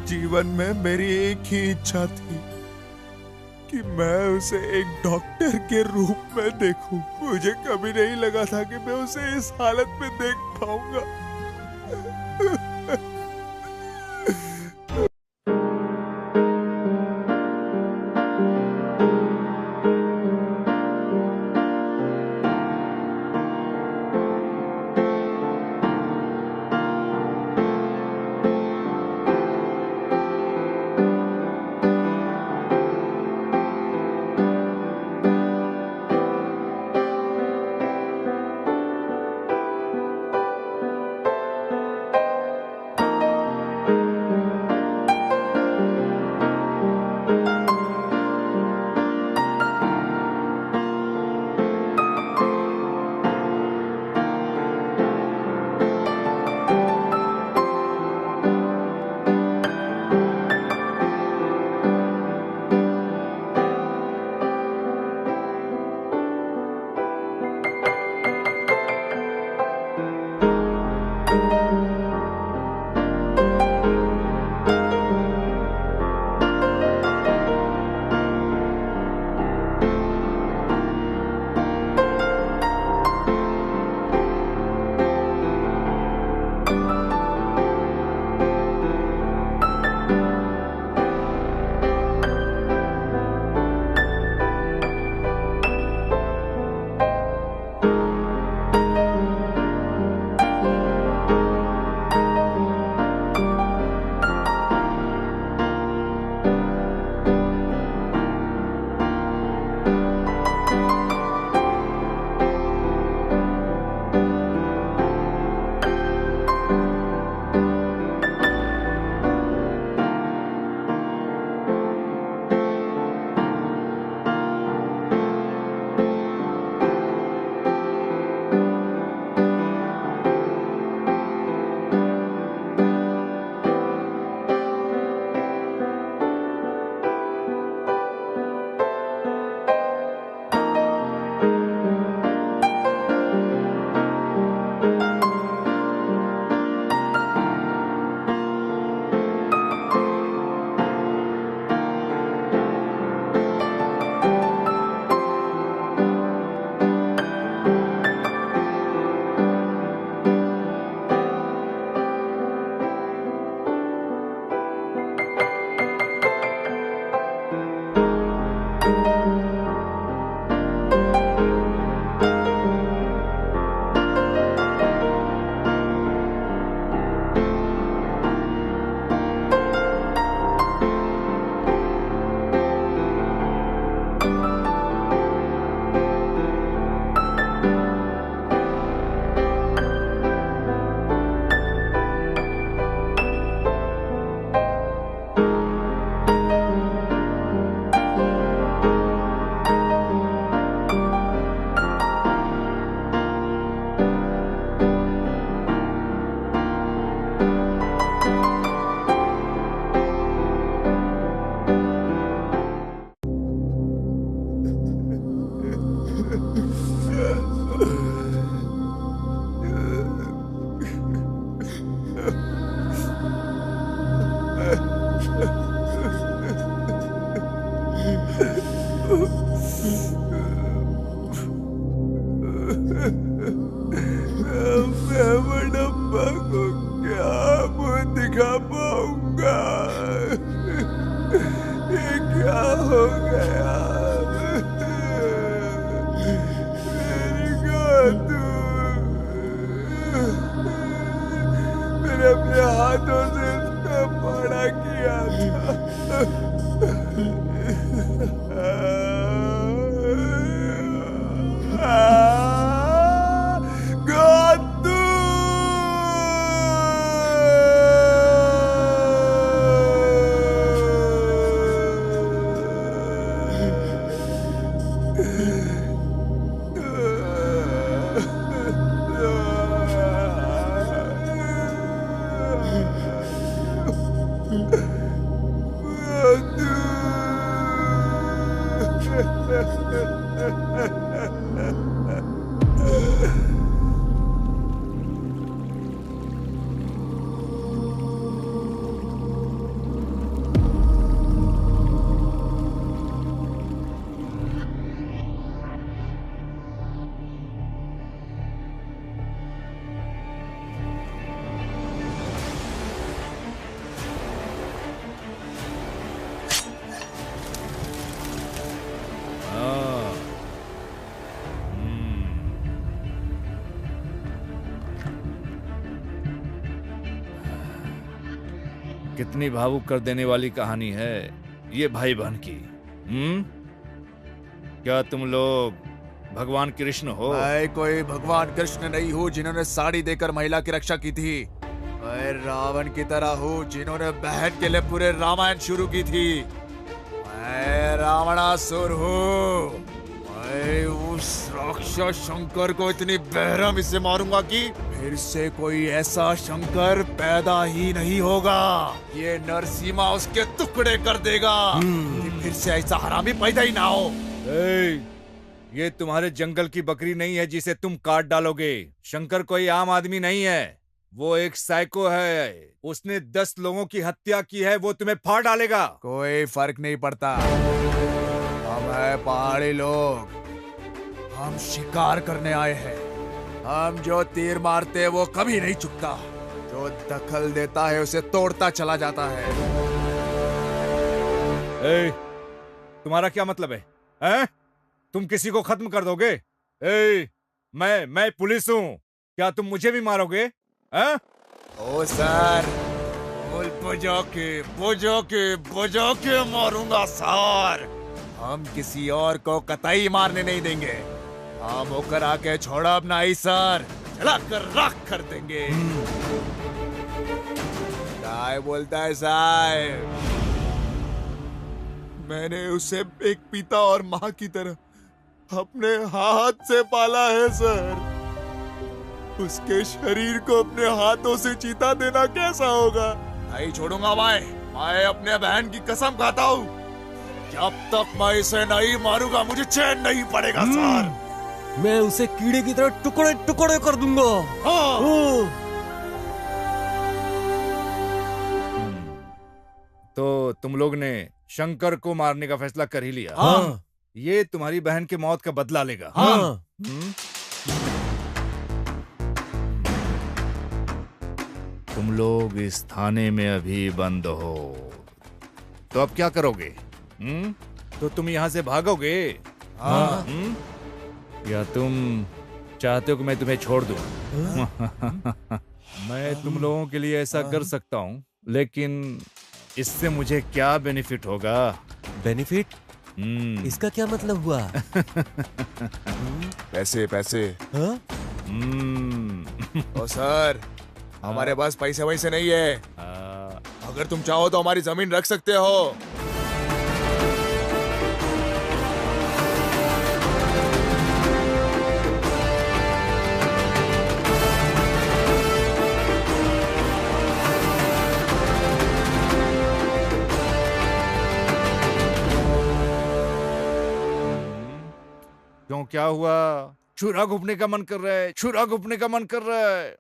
जीवन में मेरी एक ही इच्छा थी कि मैं उसे एक डॉक्टर के रूप में देखूं। मुझे कभी नहीं लगा था कि मैं उसे इस हालत में देख पाऊंगा। मैं बड़प्पा को क्या मुंह दिखा पाऊंगा? ये क्या हो गया? मेरी गोतू, मैंने अपने हाथों से इसका बड़ा किया था। गोतू, कितनी भावुक कर देने वाली कहानी है ये भाई बहन की। क्या तुम लोग भगवान कृष्ण हो? मैं कोई भगवान कृष्ण नहीं हूँ जिन्होंने साड़ी देकर महिला की रक्षा की थी। मैं रावण की तरह हूँ जिन्होंने बहन के लिए पूरे रामायण शुरू की थी। मैं रावणासुर हूँ। मैं उस राक्षस शंकर को इतनी बेरहमी से मारूंगा कि फिर से कोई ऐसा शंकर पैदा ही नहीं होगा। ये नरसिम्हा उसके टुकड़े कर देगा कि फिर से ऐसा हरामी पैदा ही ना हो। ये तुम्हारे जंगल की बकरी नहीं है जिसे तुम काट डालोगे। शंकर कोई आम आदमी नहीं है, वो एक साइको है। उसने 10 लोगों की हत्या की है, वो तुम्हें फाड़ डालेगा। कोई फर्क नहीं पड़ता। हम है पहाड़ी लोग, हम शिकार करने आए हैं। हम जो तीर मारते हैं वो कभी नहीं चुकता। जो दखल देता है उसे तोड़ता चला जाता है। तुम्हारा क्या मतलब है? हैं? तुम किसी को खत्म कर दोगे? मैं पुलिस हूँ, क्या तुम मुझे भी मारोगे? हैं? ओ सर, बुझो के मारूंगा सर। हम किसी और को कतई मारने नहीं देंगे। हम होकर आके छोड़ा अपना ही सर, चला कर राख कर देंगे। क्या बोलता है साहब? मैंने उसे एक पिता और माँ की तरह अपने हाथ से पाला है सर। उसके शरीर को अपने हाथों से चीता देना कैसा होगा? नहीं छोड़ूंगा मैं अपने बहन की कसम खाता हूँ। जब तक मैं इसे नहीं मारूंगा मुझे चैन नहीं पड़ेगा सर। मैं उसे कीड़े की तरह टुकड़े टुकड़े कर दूंगा। हाँ। तो तुम लोग ने शंकर को मारने का फैसला कर ही लिया? हाँ। ये तुम्हारी बहन की मौत का बदला लेगा। हाँ। तुम लोग इस थाने में अभी बंद हो, तो अब क्या करोगे? तो तुम यहाँ से भागोगे? हाँ। या तुम चाहते हो कि मैं तुम्हें छोड़ दूं? मैं तुम लोगों के लिए ऐसा कर सकता हूँ, लेकिन इससे मुझे क्या बेनिफिट होगा? बेनिफिट? इसका क्या मतलब हुआ? पैसे पैसे। हाँ? ओ सर, हमारे पास पैसे वैसे नहीं है। अगर तुम चाहो तो हमारी जमीन रख सकते हो। क्यों, क्या हुआ? छुरा घुपने का मन कर रहा है? छुरा घुपने का मन कर रहा है?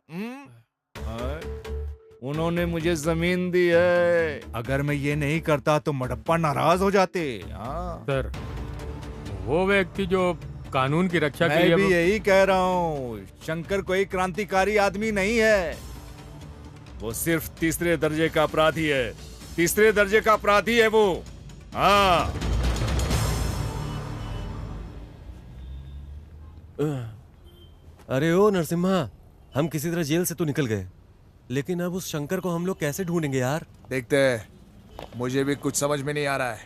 उन्होंने मुझे जमीन दी है। अगर मैं ये नहीं करता तो मडप्पा नाराज हो जाते। हाँ सर, वो व्यक्ति जो कानून की रक्षा के मैं लिए भी यही कह रहा हूँ। शंकर कोई क्रांतिकारी आदमी नहीं है, वो सिर्फ तीसरे दर्जे का अपराधी है। तीसरे दर्जे का अपराधी है वो। हाँ अरे ओ नरसिम्हा, हम किसी तरह जेल से तो निकल गए, लेकिन अब उस शंकर को हम लोग कैसे ढूंढेंगे यार? देखते हैं, मुझे भी कुछ समझ में नहीं आ रहा है।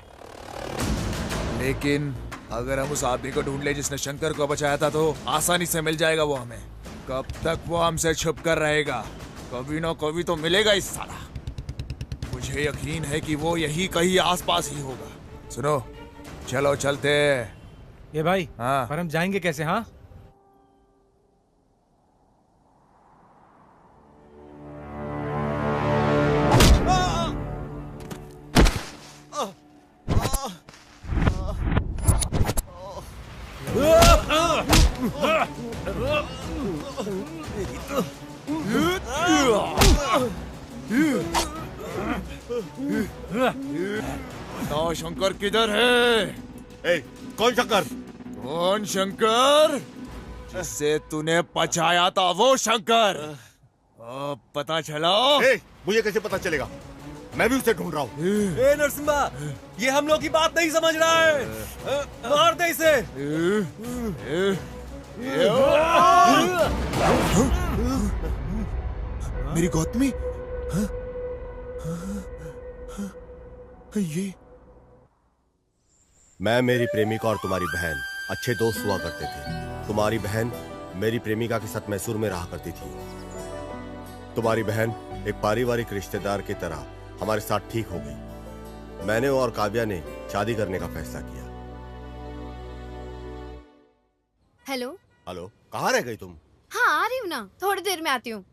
लेकिन अगर हम उस आदमी को ढूंढ ले जिसने शंकर को बचाया था तो आसानी से मिल जाएगा वो हमें। कब तक वो हमसे छुप कर रहेगा? कभी ना कभी तो मिलेगा इस साला। मुझे यकीन है कि वो यही कहीं आसपास ही होगा। सुनो, चलो चलते हैं। ये भाई, हाँ पर हम जाएंगे कैसे? हाँ बताओ शंकर किधर है? कौन शंकर? कौन शंकर? जिसे तूने बचाया था वो शंकर। अब पता चला? मुझे कैसे पता चलेगा? मैं भी उसे ढूंढ रहा हूँ। ए नरसिम्हा, ये हम लोग की बात नहीं समझ रहा है। मार दे इसे। मेरी गौतमी? ये मैं, मेरी प्रेमिका और तुम्हारी बहन अच्छे दोस्त हुआ करते थे। तुम्हारी बहन मेरी प्रेमिका के साथ मैसूर में रहा करती थी। तुम्हारी बहन एक पारिवारिक रिश्तेदार की तरह हमारे साथ ठीक हो गई। मैंने और काव्या ने शादी करने का फैसला किया। हेलो हेलो, कहाँ रह गई तुम? हाँ, आ रही हूँ ना, थोड़ी देर में आती हूँ।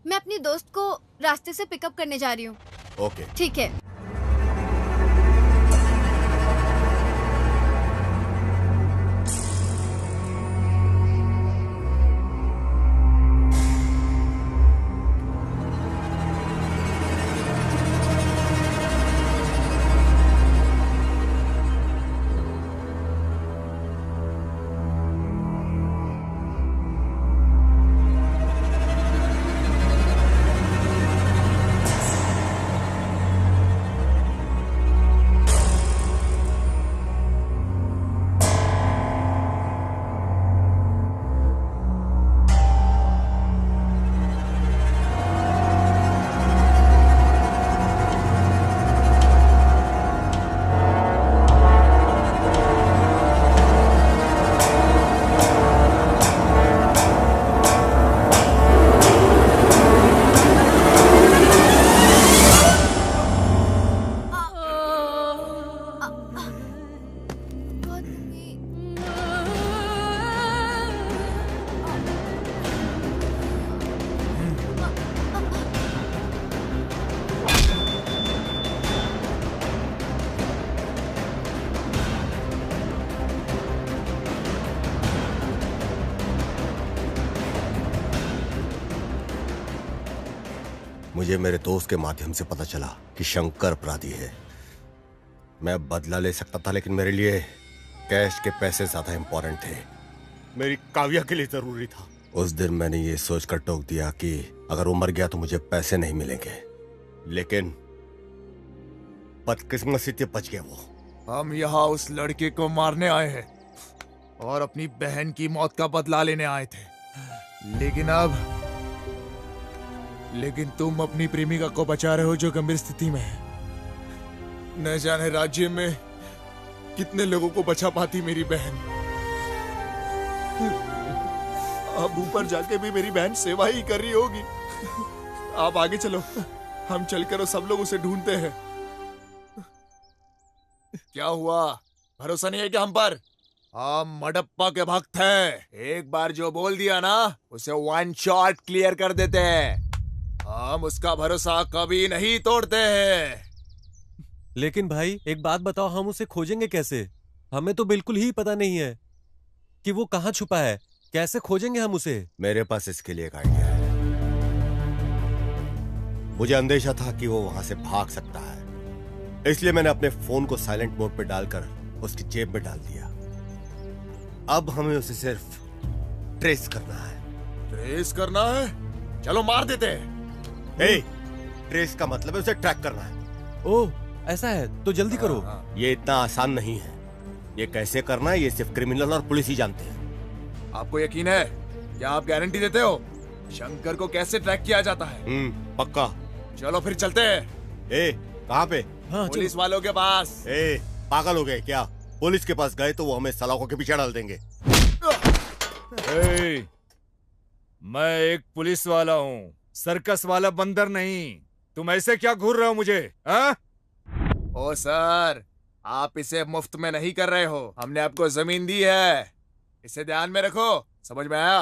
मैं अपनी दोस्त को रास्ते से पिकअप करने जा रही हूँ। ओके ठीक है। मुझे मेरे दोस्त के माध्यम से पता चला कि शंकर अपराधी है। मैं बदला ले सकता था, लेकिन मेरे लिए कैश के पैसे ज्यादा इंपॉर्टेंट थे। मेरी काव्या के लिए जरूरी था। उस दिन मैंने ये सोचकर टोक दिया कि अगर वो मर गया तो मुझे पैसे नहीं मिलेंगे, लेकिन बदकिस्मती से बच गया वो। हम यहाँ उस लड़के को मारने आए हैं और अपनी बहन की मौत का बदला लेने आए थे। लेकिन तुम अपनी प्रेमिका को बचा रहे हो जो गंभीर स्थिति में है। न जाने राज्य में कितने लोगों को बचा पाती मेरी बहन। अब ऊपर जाके भी मेरी बहन सेवा ही कर रही होगी। आप आगे चलो, हम चलकर सब लोग उसे ढूंढते हैं। क्या हुआ, भरोसा नहीं है क्या हम पर? हम मडप्पा के भक्त हैं। एक बार जो बोल दिया ना, उसे वन शॉट क्लियर कर देते हैं। हम उसका भरोसा कभी नहीं तोड़ते हैं। लेकिन भाई एक बात बताओ, हम उसे खोजेंगे कैसे? हमें तो बिल्कुल ही पता नहीं है कि वो कहाँ छुपा है। कैसे खोजेंगे हम उसे? मेरे पास इसके लिए एक आइडिया है। मुझे अंदेशा था कि वो वहां से भाग सकता है, इसलिए मैंने अपने फोन को साइलेंट मोड पे डालकर उसकी जेब में डाल दिया। अब हमें उसे सिर्फ ट्रेस करना है। ट्रेस करना है? चलो मार देते हैं। ट्रेस का मतलब है उसे ट्रैक करना है। ओह, ऐसा है तो जल्दी करो। ये इतना आसान नहीं है। ये कैसे करना है ये सिर्फ क्रिमिनल और पुलिस ही जानते हैं। आपको यकीन है? क्या आप गारंटी देते हो? शंकर को कैसे ट्रैक किया जाता है? पक्का। चलो फिर चलते हैं। कहाँ पे? पुलिस वालों के पास। पागल हो गए क्या? पुलिस के पास गए तो वो हमें सलाखों के पीछे डाल देंगे। मैं एक पुलिस वाला हूँ, सर्कस वाला बंदर नहीं। तुम ऐसे क्या घूर रहे हो मुझे? ओ सर, आप इसे मुफ्त में नहीं कर रहे हो। हमने आपको जमीन दी है, इसे ध्यान में रखो। समझ में आया?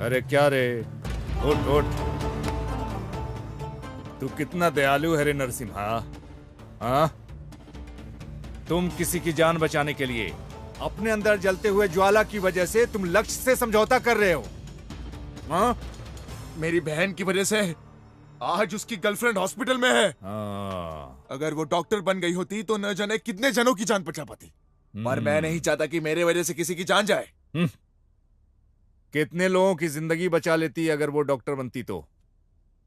अरे क्या रे, उठ उठ। तू कितना दयालु है रे नरसिम्हा। हाँ, तुम किसी की जान बचाने के लिए अपने अंदर जलते हुए ज्वाला की वजह से तुम लक्ष्य से समझौता कर रहे हो। हाँ? मेरी बहन की वजह से आज उसकी गर्लफ्रेंड हॉस्पिटल में है। अगर वो डॉक्टर बन गई होती तो न जाने कितने जनों की जान बचा पाती। पर मैं नहीं चाहता कि मेरे वजह से किसी की जान जाए। कितने लोगों की जिंदगी बचा लेती अगर वो डॉक्टर बनती तो।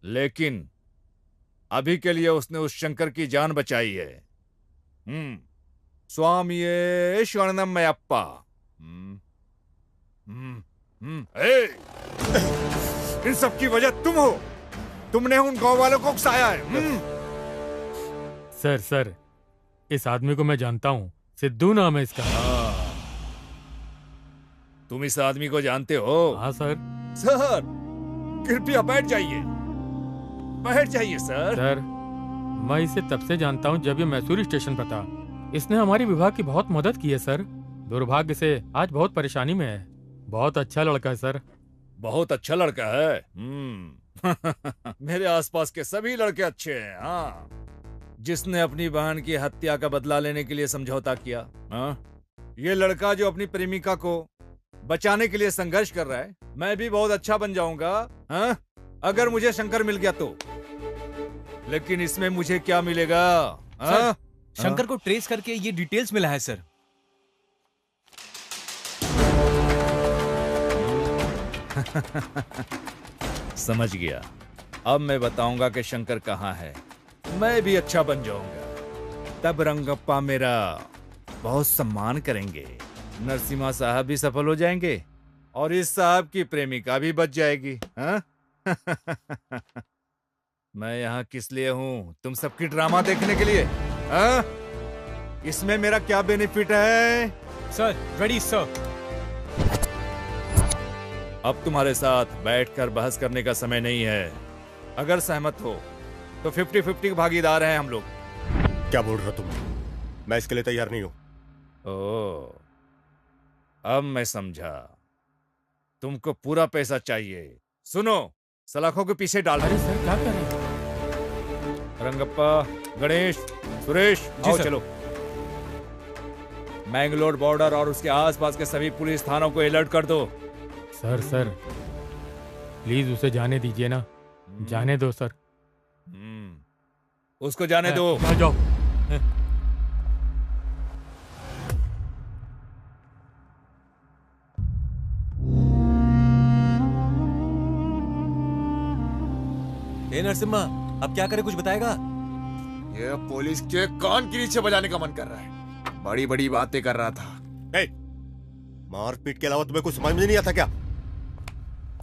लेकिन अभी के लिए उसने उस शंकर की जान बचाई है। स्वामी शरणमयप्पा। इन सब की वजह तुम हो। तुमने उन गांव वालों को उकसाया है। सर, इस आदमी को मैं जानता हूँ। सिद्धू नाम है इसका। तुम इस आदमी को जानते हो? हाँ सर। सर, कृपया बैठ जाइए। बैठ जाइए सर। सर, मैं इसे तब से जानता हूँ जब ये मैसूर स्टेशन पर था। इसने हमारी विभाग की बहुत मदद की है सर। दुर्भाग्य से आज बहुत परेशानी में है। बहुत अच्छा लड़का है सर। बहुत अच्छा लड़का है। मेरे आसपास के सभी लड़के अच्छे हैं। हाँ, जिसने अपनी बहन की हत्या का बदला लेने के लिए समझौता किया। हाँ, ये लड़का जो अपनी प्रेमिका को बचाने के लिए संघर्ष कर रहा है। मैं भी बहुत अच्छा बन जाऊंगा। हाँ, अगर मुझे शंकर मिल गया तो। लेकिन इसमें मुझे क्या मिलेगा? सर, शंकर को ट्रेस करके ये डिटेल्स मिला है सर। समझ गया। अब मैं बताऊंगा कि शंकर कहाँ है। मैं भी अच्छा बन जाऊंगा। तब रंगप्पा मेरा बहुत सम्मान करेंगे। नरसिम्हा साहब भी सफल हो जाएंगे और इस साहब की प्रेमिका भी बच जाएगी। हाँ? मैं यहाँ किस लिए हूँ? तुम सबकी ड्रामा देखने के लिए। हाँ? इसमें मेरा क्या बेनिफिट है? Sir, ready sir. अब तुम्हारे साथ बैठकर बहस करने का समय नहीं है। अगर सहमत हो तो 50-50 भागीदार हैं हम लोग। क्या बोल रहे हो तुम? मैं इसके लिए तैयार नहीं हूं। ओह, अब मैं समझा। तुमको पूरा पैसा चाहिए। सुनो, सलाखों के पीछे डाल। अरे सर, क्या कर रहे हैं? रंगप्पा, गणेश, सुरेश, आओ चलो। मैंगलोर बॉर्डर और उसके आसपास के सभी पुलिस थानों को अलर्ट कर दो। सर, प्लीज उसे जाने दीजिए ना। जाने दो सर। उसको जाने दो। जाओ। नरसिम्हा, अब क्या करे, कुछ बताएगा? ये पुलिस के कान के नीचे बजाने का मन कर रहा है। बड़ी बड़ी बातें कर रहा था। मारपीट के अलावा तुम्हें कुछ समझ में नहीं आता क्या?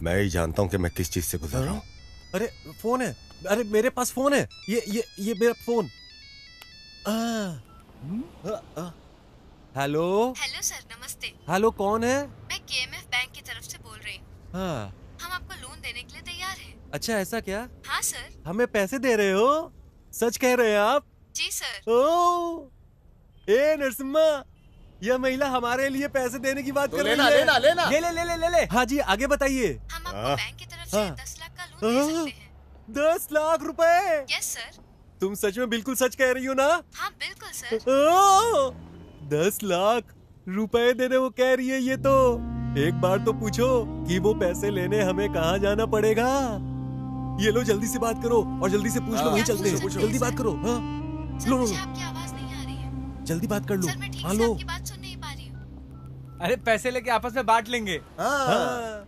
मैं ही जानता हूँ कि मैं किस चीज से गुजर रहा हूँ। अरे फोन है। अरे मेरे पास फोन है। ये मेरा फोन। हेलो। हेलो सर, नमस्ते। हेलो, कौन है? मैं केएमएफ बैंक की तरफ से बोल रही हूँ। हाँ। हम आपको लोन देने के लिए तैयार हैं। अच्छा, ऐसा क्या? हाँ सर। हमें पैसे दे रहे हो? सच कह रहे हैं आप? जी सर। ओह, नरसिम्हा, यह महिला हमारे लिए पैसे देने की बात कर रही है। लेना। ले। हाँ जी, आगे बताइए। हम आपको बैंक की तरफ से 10 लाख का लोन दे सकते हैं। 10 लाख रुपए? Yes sir. तुम सच में बिल्कुल सच कह रही हो ना? हाँ बिल्कुल सर। 10 लाख रुपए देने वो कह रही है। ये तो एक बार तो पूछो कि वो पैसे लेने हमें कहाँ जाना पड़ेगा। ये लो, जल्दी से बात करो और जल्दी से पूछ लो, वहीं चलते हैं। जल्दी बात करो। हाँ लो लो, आपकी आवाज नहीं आ रही है। जल्दी बात कर लो। सर मैं ठीक हाँ से लो। आपकी बात सुन नहीं पा रही हूँ। अरे पैसे लेके आपस में बांट लेंगे। हाँ।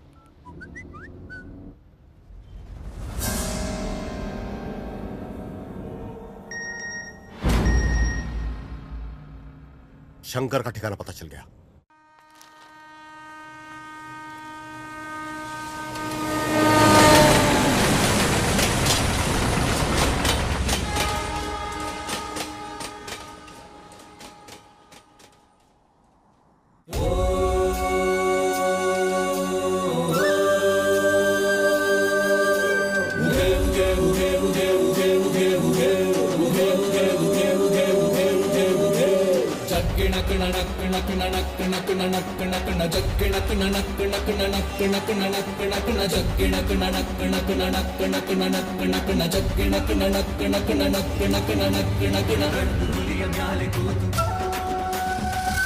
शंकर का ठिकाना पता चल गया।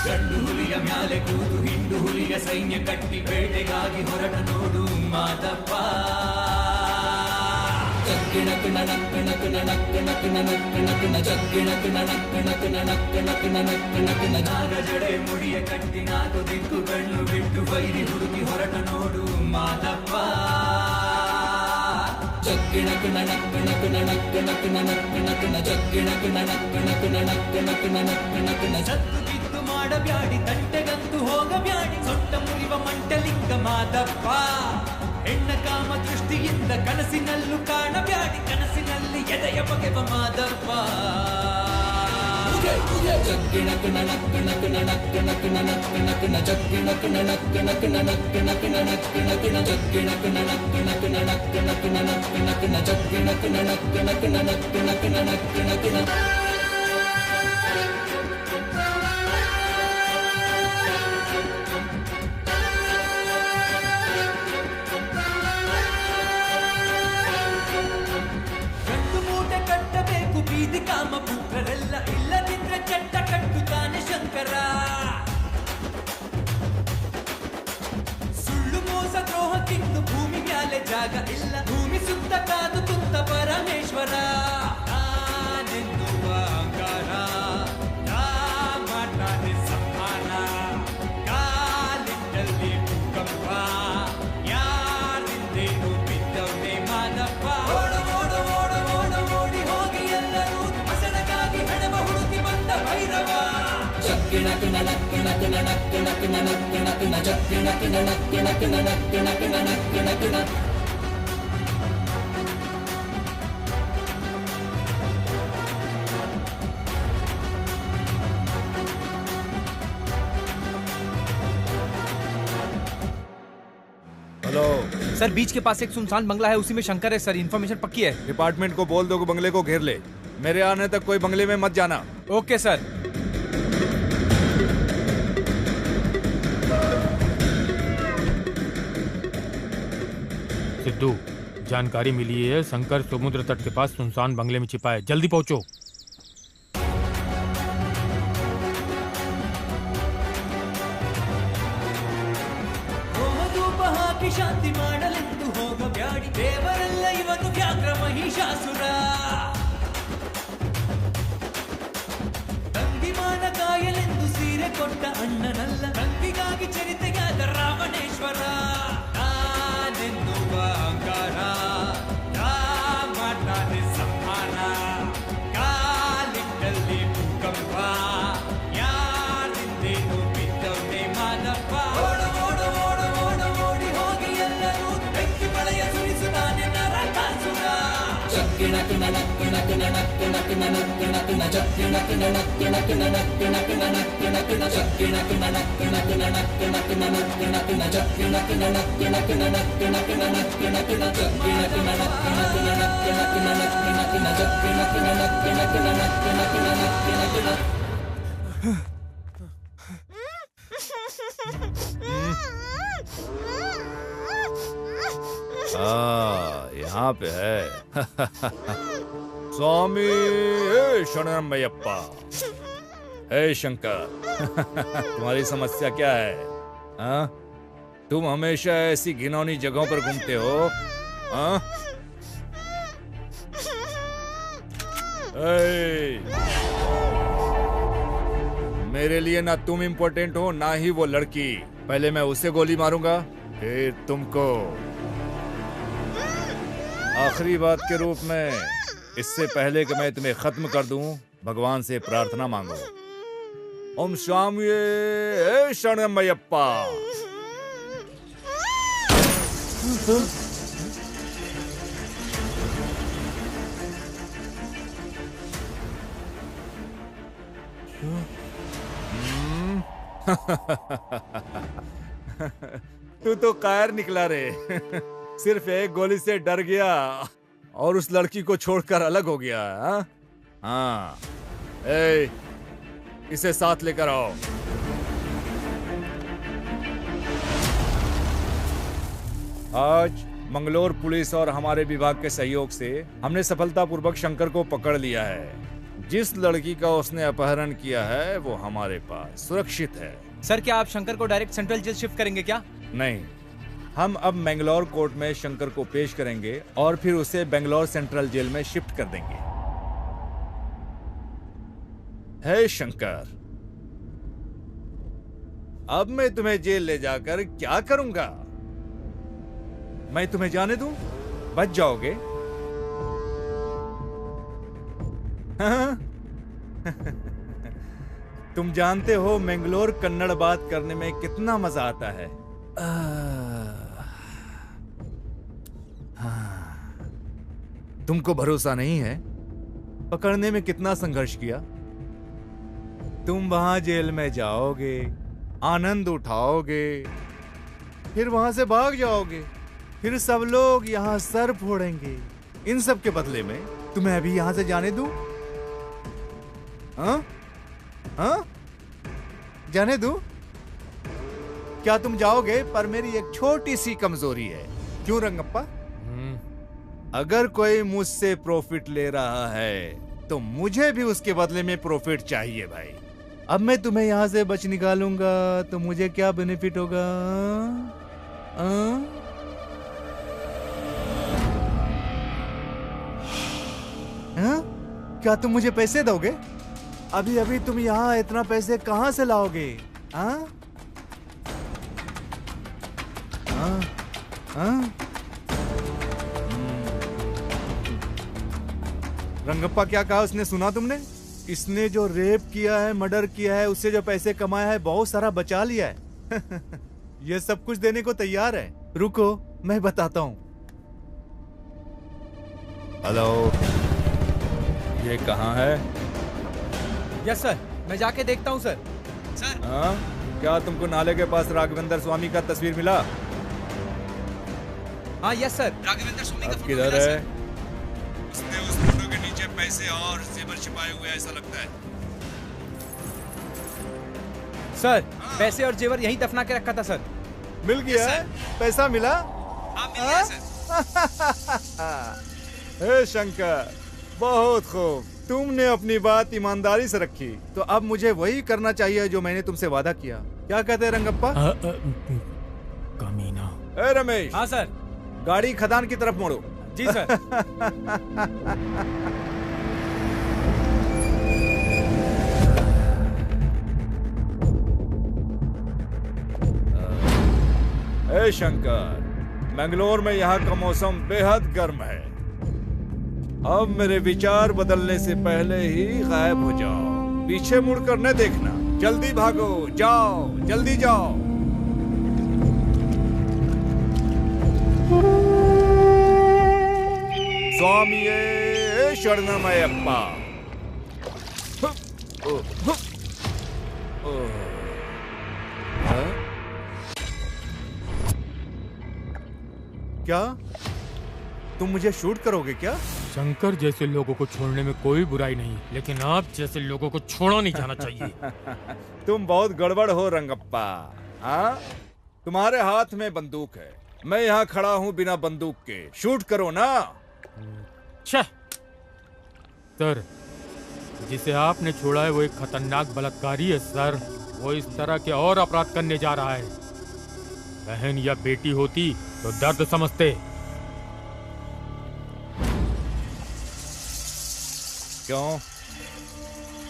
ಗಂಡು ಹುಲಿಯ ಮ್ಯಾಲೆ ಕೂತು ಹಿಂಡು ಹುಲಿಯ ಸೈನ್ಯ ಕಟ್ಟಿ ಬೇಟೆಗಾಗಿ ಹೊರಟ ನೋಡು ಮಾದಪ್ಪ. ಜಗ್ಗಿಣ ಕಿಣ ನಕ್ಕಿಣ ಕಿಣ ನಕ್ಕಿಣ ಕಿಣ ನಕ್ಕಿಣ ಕಿಣ ಜಗ್ಗಿಣ ಕಿಣ ನಕ್ಕಿಣ ಕಿಣ ನಕ್ಕಿಣ ಕಿಣ ನಕ್ಕಿಣ ಕಿಣ ನಾಗ ಜಡೆ ಮುಡಿಯ ಕಟ್ಟಿ ನಾಲ್ಕು ದಿಕ್ಕುಗಳನ್ನು ಬಿಟ್ಟು ಬೈರಿ ಹುಡುಕಿ ಹೊರಟ ನೋಡು ಮಾದಪ್ಪ. ಜಗ್ಗಿಣ ಕಿಣ ನಕ್ಕಿಣ ಕಿಣ ನಕ್ಕಿಣ ಕಿಣ ನಕ್ಕಿಣ ಕಿಣ ಜಗ್ಗಿಣ ಕಿಣ ನಕ್ಕಿಣ ಕಿಣ ನಕ್ಕಿಣ ಕಿಣ ನಕ್ಕಿಣ ಕಿಣ ಜತ್ತು ಬಿದ್ದು ಮಾಡಬ್ಯಾಡಿ ತಂಟೆಗಂತೂ ಹೋಗಬ್ಯಾಡಿ ಸೊಟ್ಟ ಮುರಿವ ಮಂಟಲಿಂಗ ಮಾದಪ್ಪ. ಹೆಣ್ಣ ಕಾಮ ದೃಷ್ಟಿಯಿಂದ ಕನಸಿನಲ್ಲೂ ಕಾಣಬ್ಯಾಡಿ ಕನಸಿನಲ್ಲಿ ಎದೆಯ ಬಗೆವ ಮಾದಪ್ಪ. ಜಗ್ಗಿಣ ಕಿಣ ನಕ್ಕಿಣ ಕಿಣ ನಕ್ಕಿಣ ಕಿಣ ನಕ್ಕಿಣ ಕಿಣ ಜಗ್ಗಿಣ ಕಿಣ ನಕ್ಕಿಣ ಕಿಣ ನಕ್ಕಿಣ ಕಿಣ ನಕ್ಕಿಣ ಕಿಣ ಜಗ್ಗಿಣ ಕಿಣ ನಕ್ಕಿಣ ಕಿಣ ನಕ್ಕಿಣ ಕಿಣ ನಕ್ಕಿಣ ಕಿಣ ಜಗ್ಗಿಣ ಕಿಣ ನಕ್ಕಿಣ ಕಿಣ ನಕ್ಕಿಣ ಕಿಣ ನಕ್ಕಿಣ ಕಿಣ. ಬೀದಿ ಕಾಮ ಪುತ್ರರೆಲ್ಲ ಇಲ್ಲದಿದ್ರೆ ಚಟ್ಟ ಕಟ್ಟುತ್ತಾನೆ ಶಂಕರ. ಸುಳ್ಳು ಮೋಸ ದ್ರೋಹಕ್ಕಿಂದು ಭೂಮಿ ಮ್ಯಾಲೆ ಜಾಗ ಇಲ್ಲ ಭೂಮಿ ಸುತ್ತ ಕಾದು ತುತ್ತ ಪರಮೇಶ್ವರ. ನಾನೆನ್ನುವ ಅಂಗಾರ ಮಾಡ್ತಾನೆ ಸಂಹಾರ ಕಾಲಿನಲ್ಲಿ ಭೂಕಂಪ ಯಾರಿಂದೇನು ಬಿದ್ದವನೇ ಮಾದಪ್ಪ. ಜಗ್ಗಿಣ ಕಿಣ ನಕ್ಕಿಣ ಕಿಣ ನಕ್ಕಿಣ ಕಿಣ ನಕ್ಕಿಣ ಕಿಣ ಜಗ್ಗಿಣ ಕಿಣ ನಕ್ಕಿಣ ಕಿಣ ನಕ್ಕಿಣ ಕಿಣ ನಕ್ಕಿಣ ಕಿಣ. हेलो सर बीच के पास एक सुनसान बंगला है, उसी में शंकर है सर। इन्फॉर्मेशन पक्की है। डिपार्टमेंट को बोल दो कि बंगले को घेर ले। मेरे आने तक कोई बंगले में मत जाना। Okay sir. सिद्धू, जानकारी मिली है शंकर समुद्र तट के पास सुनसान बंगले में छिपा है। जल्दी पहुंचो। ಶಾಂತಿ ಮಾಡಲೆಂದು ಹೋಗಬ್ಯಾಡಿ ದೇವರೆಲ್ಲ ಇವನು ವ್ಯಾಘ್ರ ಮಹಿಷಾಸುರ. ತಂಗಿಮಾನ ಕಾಯಲೆಂದು ಸೀರೆ ಕೊಟ್ಟ ಅಣ್ಣನಲ್ಲ ತಂಗಿಗಾಗಿ ಚರಿತೆಯಾದ ರಾವಣೇಶ್ವರ. ನಾನೆನ್ನುವ ಅಂಗಾರ ಮಾಡ್ತಾನೆ ಸಂಹಾರ ಕಾಲಿನಲ್ಲಿ ಭೂಕಂಪ ಯಾರಿಂದೇನು ಬಿದ್ದವನೇ ಮಾದಪ್ಪ. ಜಗ್ಗಿಣ ಕಿಣ ನಕ್ಕಿಣ ಕಿಣ ನಕ್ಕಿಣ ಕಿಣ ನಕ್ಕಿಣ ಕಿಣ ಜಗ್ಗಿಣ ಕಿಣ ನಕ್ಕಿಣ ಕಿಣ ನಕ್ಕಿಣ ಕಿಣ ನಕ್ಕಿಣ ಕಿಣ ಜಗ್ಗಿಣ ಕಿಣ ನಕ್ಕಿಣ ಕಿಣ ನಕ್ಕಿಣ ಕಿಣ ನಕ್ಕಿಣ ಕಿಣ ಜಗ್ಗಿಣ ಕಿಣ ನಕ್ಕಿಣ ಕಿಣ ನಕ್ಕಿಣ ಕಿಣ ನಕ್ಕಿಣ ಕಿಣ ಜಗ್ಗಿಣ ಕಿಣ ನಕ್ಕಿಣ ಕಿಣ ನಕ್ಕಿಣ ಕಿಣ ನಕ್ಕಿಣ ಕಿಣ ಜಗ್ಗಿಣ ಕಿಣ ನಕ್ಕಿಣ ಕಿಣ ನಕ್ಕಿಣ ಕಿಣ ನಕ್ಕಿಣ ಕಿಣ. यहाँ पे है। स्वामी शरणमयप्पा। हे शंकर तुम्हारी समस्या क्या है? हाँ? तुम हमेशा ऐसी घिनौनी जगहों पर घूमते हो, हाँ? मेरे लिए ना तुम इम्पोर्टेंट हो ना ही वो लड़की। पहले मैं उसे गोली मारूंगा, फिर तुमको। आखिरी बात के रूप में, इससे पहले कि मैं तुम्हें खत्म कर दूं, भगवान से प्रार्थना मांगो। ओम स्वामी शरणमयप्पा। तू तो कायर निकला रे। सिर्फ एक गोली से डर गया और उस लड़की को छोड़कर अलग हो गया। हाँ, इसे साथ लेकर आओ। आज मंगलोर पुलिस और हमारे विभाग के सहयोग से हमने सफलतापूर्वक शंकर को पकड़ लिया है। जिस लड़की का उसने अपहरण किया है वो हमारे पास सुरक्षित है। सर, क्या आप शंकर को डायरेक्ट सेंट्रल जेल शिफ्ट करेंगे क्या? नहीं, हम अब मैंगलोर कोर्ट में शंकर को पेश करेंगे और फिर उसे बेंगलोर सेंट्रल जेल में शिफ्ट कर देंगे। हे शंकर, अब मैं तुम्हें जेल ले जाकर क्या करूंगा? मैं तुम्हें जाने दूं? बच जाओगे? हाँ? तुम जानते हो मैंगलोर कन्नड़ बात करने में कितना मजा आता है। तुमको भरोसा नहीं है? पकड़ने में कितना संघर्ष किया। तुम वहां जेल में जाओगे, आनंद उठाओगे, फिर वहां से भाग जाओगे, फिर सब लोग यहां सर फोड़ेंगे। इन सब के बदले में तुम्हें अभी यहां से जाने दूं? हाँ? हाँ? जाने दूं? क्या तुम जाओगे? पर मेरी एक छोटी सी कमजोरी है। क्यों रंगप्पा? अगर कोई मुझसे प्रॉफिट ले रहा है तो मुझे भी उसके बदले में प्रॉफिट चाहिए भाई। अब मैं तुम्हें यहां से बच निकालूंगा तो मुझे क्या बेनिफिट होगा? क्या तुम मुझे पैसे दोगे? अभी अभी तुम यहाँ इतना पैसे कहां से लाओगे? रंगप्पा क्या कहा उसने, सुना तुमने? इसने जो रेप किया है, मर्डर किया है, उससे जो पैसे कमाया है, बहुत सारा बचा लिया है। ये सब कुछ देने को तैयार है। रुको, मैं बताता हूँ। हेलो, ये कहाँ है? यस सर, मैं जाके देखता हूँ सर। सर, हाँ? क्या तुमको नाले के पास राघवेंद्र स्वामी का तस्वीर मिला? हाँ यस सर, राघवेंद्र स्वामी का फोटो किधर मिला है? सर। उसने उस फोटो के नीचे पैसे और जेवर छिपाए हुए ऐसा लगता है। सर, पैसे और जेवर यहीं दफना के रखा था सर। मिल गया है? पैसा मिला? हाँ, मिल गया सर। हे शंकर, बहुत खूब। तुमने अपनी बात ईमानदारी से रखी, तो अब मुझे वही करना चाहिए जो मैंने तुमसे वादा किया। क्या कहते हैं रंगप्पा? कमीना। ए रमेश। हाँ सर। गाड़ी खदान की तरफ मोड़ो। जी सर। ए शंकर, मैंगलोर में यहाँ का मौसम बेहद गर्म है। अब मेरे विचार बदलने से पहले ही गायब हो जाओ। पीछे मुड़कर न देखना। जल्दी भागो, जाओ, जल्दी जाओ। स्वामिये शरणमयप्पा। क्या तुम मुझे शूट करोगे क्या? शंकर जैसे लोगों को छोड़ने में कोई बुराई नहीं, लेकिन आप जैसे लोगों को छोड़ा नहीं जाना चाहिए। तुम बहुत गड़बड़ हो रंगप्पा। हाँ? तुम्हारे हाथ में बंदूक है, मैं यहाँ खड़ा हूँ बिना बंदूक के। शूट करो ना। सर, जिसे आपने छोड़ा है वो एक खतरनाक बलात्कारी है सर। वो इस तरह के और अपराध करने जा रहा है। बहन या बेटी होती तो दर्द समझते। क्यों?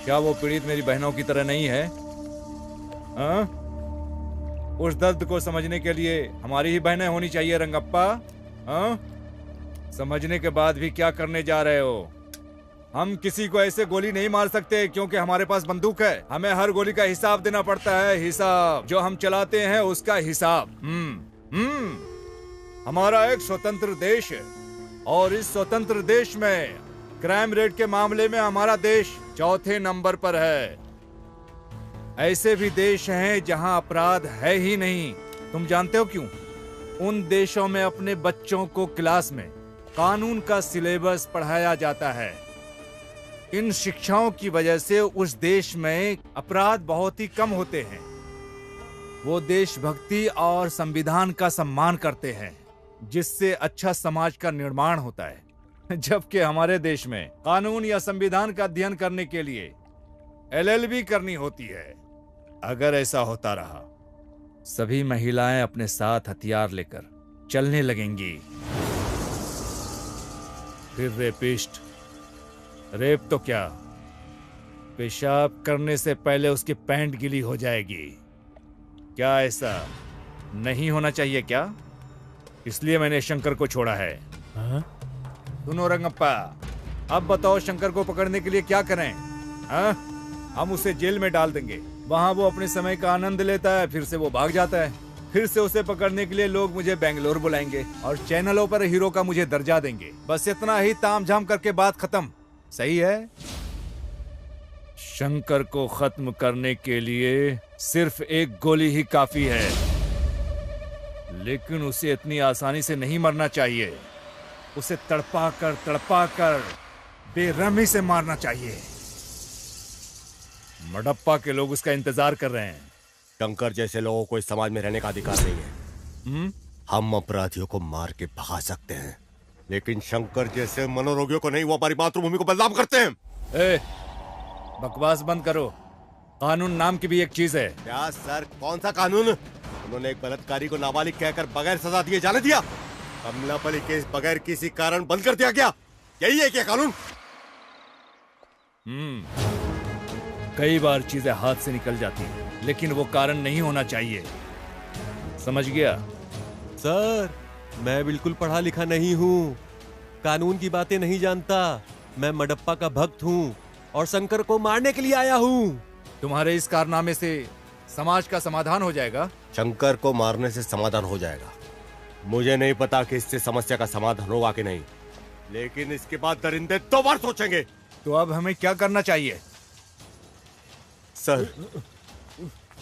क्या वो पीड़ित मेरी बहनों की तरह नहीं है? हाँ? उस दर्द को समझने के लिए हमारी ही बहनें होनी चाहिए रंगप्पा। हाँ? समझने के बाद भी क्या करने जा रहे हो? हम किसी को ऐसे गोली नहीं मार सकते क्योंकि हमारे पास बंदूक है। हमें हर गोली का हिसाब देना पड़ता है, हिसाब जो हम चलाते हैं उसका हिसाब। हमारा एक स्वतंत्र देश है और इस स्वतंत्र देश में क्राइम रेट के मामले में हमारा देश चौथे नंबर पर है। ऐसे भी देश हैं जहां अपराध है ही नहीं। तुम जानते हो क्यों? उन देशों में अपने बच्चों को क्लास में कानून का सिलेबस पढ़ाया जाता है। इन शिक्षाओं की वजह से उस देश में अपराध बहुत ही कम होते हैं। वो देशभक्ति और संविधान का सम्मान करते हैं, जिससे अच्छा समाज का निर्माण होता है। जबकि हमारे देश में कानून या संविधान का अध्ययन करने के लिए LLB करनी होती है। अगर ऐसा होता रहा, सभी महिलाएं अपने साथ हथियार लेकर चलने लगेंगी। फिर रेपिस्ट, रेप तो क्या, पेशाब करने से पहले उसकी पैंट गीली हो जाएगी। क्या ऐसा नहीं होना चाहिए क्या? इसलिए मैंने शंकर को छोड़ा है। सुनो रंगप्पा, अब बताओ शंकर को पकड़ने के लिए क्या करें? हम उसे जेल में डाल देंगे, वहां वो अपने समय का आनंद लेता है, फिर से वो भाग जाता है। फिर से उसे पकड़ने के लिए लोग मुझे बेंगलोर बुलाएंगे और चैनलों पर हीरो का मुझे दर्जा देंगे। बस इतना ही तामझाम करके बात खत्म। सही है? शंकर को खत्म करने के लिए सिर्फ एक गोली ही काफी है, लेकिन उसे इतनी आसानी से नहीं मरना चाहिए। उसे तड़पा कर बेरहमी से मारना चाहिए। मडप्पा के लोग उसका इंतजार कर रहे हैं। शंकर जैसे लोगों को इस समाज में रहने का अधिकार नहीं है। हम अपराधियों को मार के भगा सकते हैं, लेकिन शंकर जैसे मनोरोगियों को नहीं। वो हमारी मातृभूमि को बदनाम करते हैं। बकवास बंद करो। कानून नाम की भी एक चीज है। क्या सर? कौन सा कानून? उन्होंने एक बलात्कारी को नाबालिग कहकर बगैर सजा दिए जाने दिया। कमलापली केस बगैर किसी कारण बंद कर दिया गया। यही है क्या कानून? कई बार चीजें हाथ से निकल जाती हैं, लेकिन वो कारण नहीं होना चाहिए। समझ गया? सर, मैं बिल्कुल पढ़ा लिखा नहीं हूँ, कानून की बातें नहीं जानता। मैं मडप्पा का भक्त हूँ और शंकर को मारने के लिए आया हूँ। तुम्हारे इस कारनामे से समाज का समाधान हो जाएगा? शंकर को मारने से समाधान हो जाएगा। मुझे नहीं पता कि इससे समस्या का समाधान होगा कि नहीं, लेकिन इसके बाद दरिंदे 2 बार सोचेंगे। तो अब हमें क्या करना चाहिए? सर,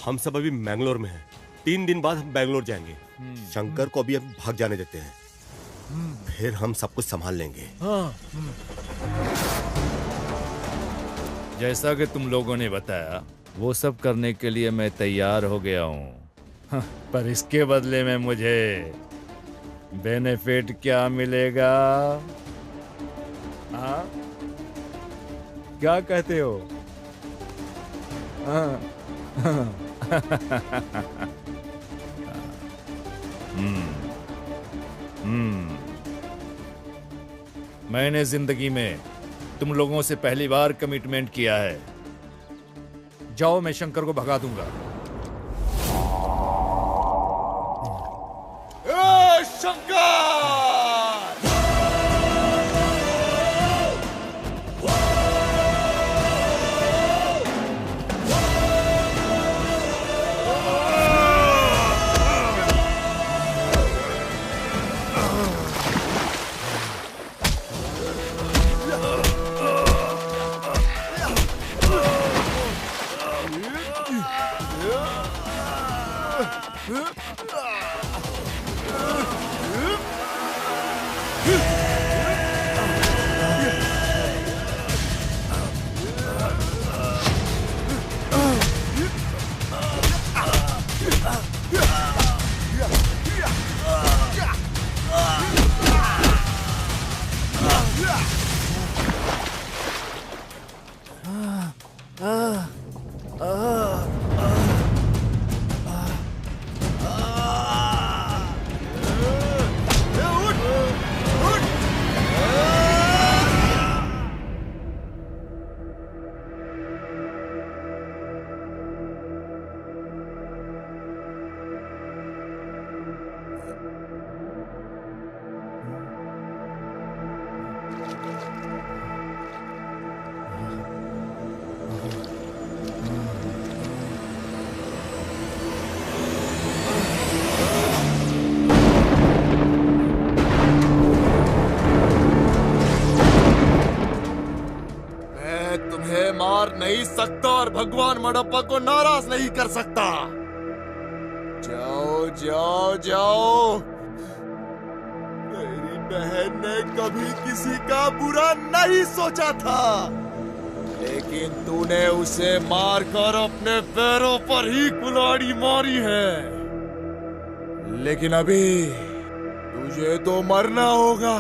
हम सब अभी मैंगलोर में हैं। 3 दिन बाद हम बैंगलोर जाएंगे। शंकर को अभी हम भाग जाने देते हैं, फिर हम सब कुछ संभाल लेंगे। जैसा कि तुम लोगों ने बताया, वो सब करने के लिए मैं तैयार हो गया हूँ। पर इसके बदले में मुझे बेनिफिट क्या मिलेगा? हाँ? क्या कहते हो? मैंने जिंदगी में तुम लोगों से पहली बार कमिटमेंट किया है। जाओ, मैं शंकर को भगा दूंगा। शंकर! मैं तुम्हें मार नहीं सकता और भगवान मडप्पा को नाराज नहीं कर सकता। जाओ जाओ जाओ। मेरी बहन ने कभी किसी का बुरा नहीं सोचा था, लेकिन तूने उसे मारकर अपने पैरों पर ही कुल्हाड़ी मारी है। लेकिन अभी तुझे तो मरना होगा।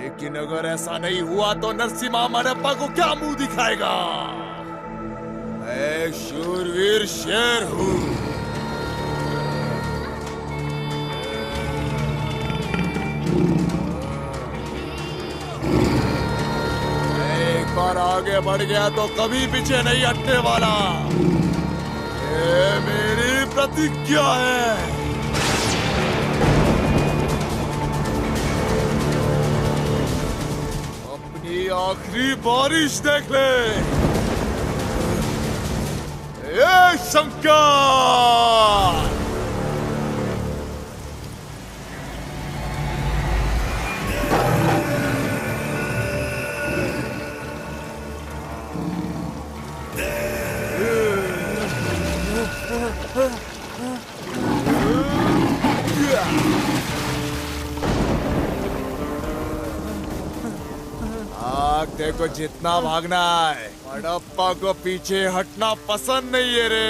लेकिन अगर ऐसा नहीं हुआ तो नरसिम्हा मडप्पा को क्या मुंह दिखाएगा? मैं शूरवीर शेर हूं। एक बार आगे बढ़ गया तो कभी पीछे नहीं हटने वाला। ये मेरी प्रतिज्ञा है। अपनी आखिरी बारिश देख ले। ये शंकर। देखो जितना भागना है, मडप्पा को पीछे हटना पसंद नहीं है रे।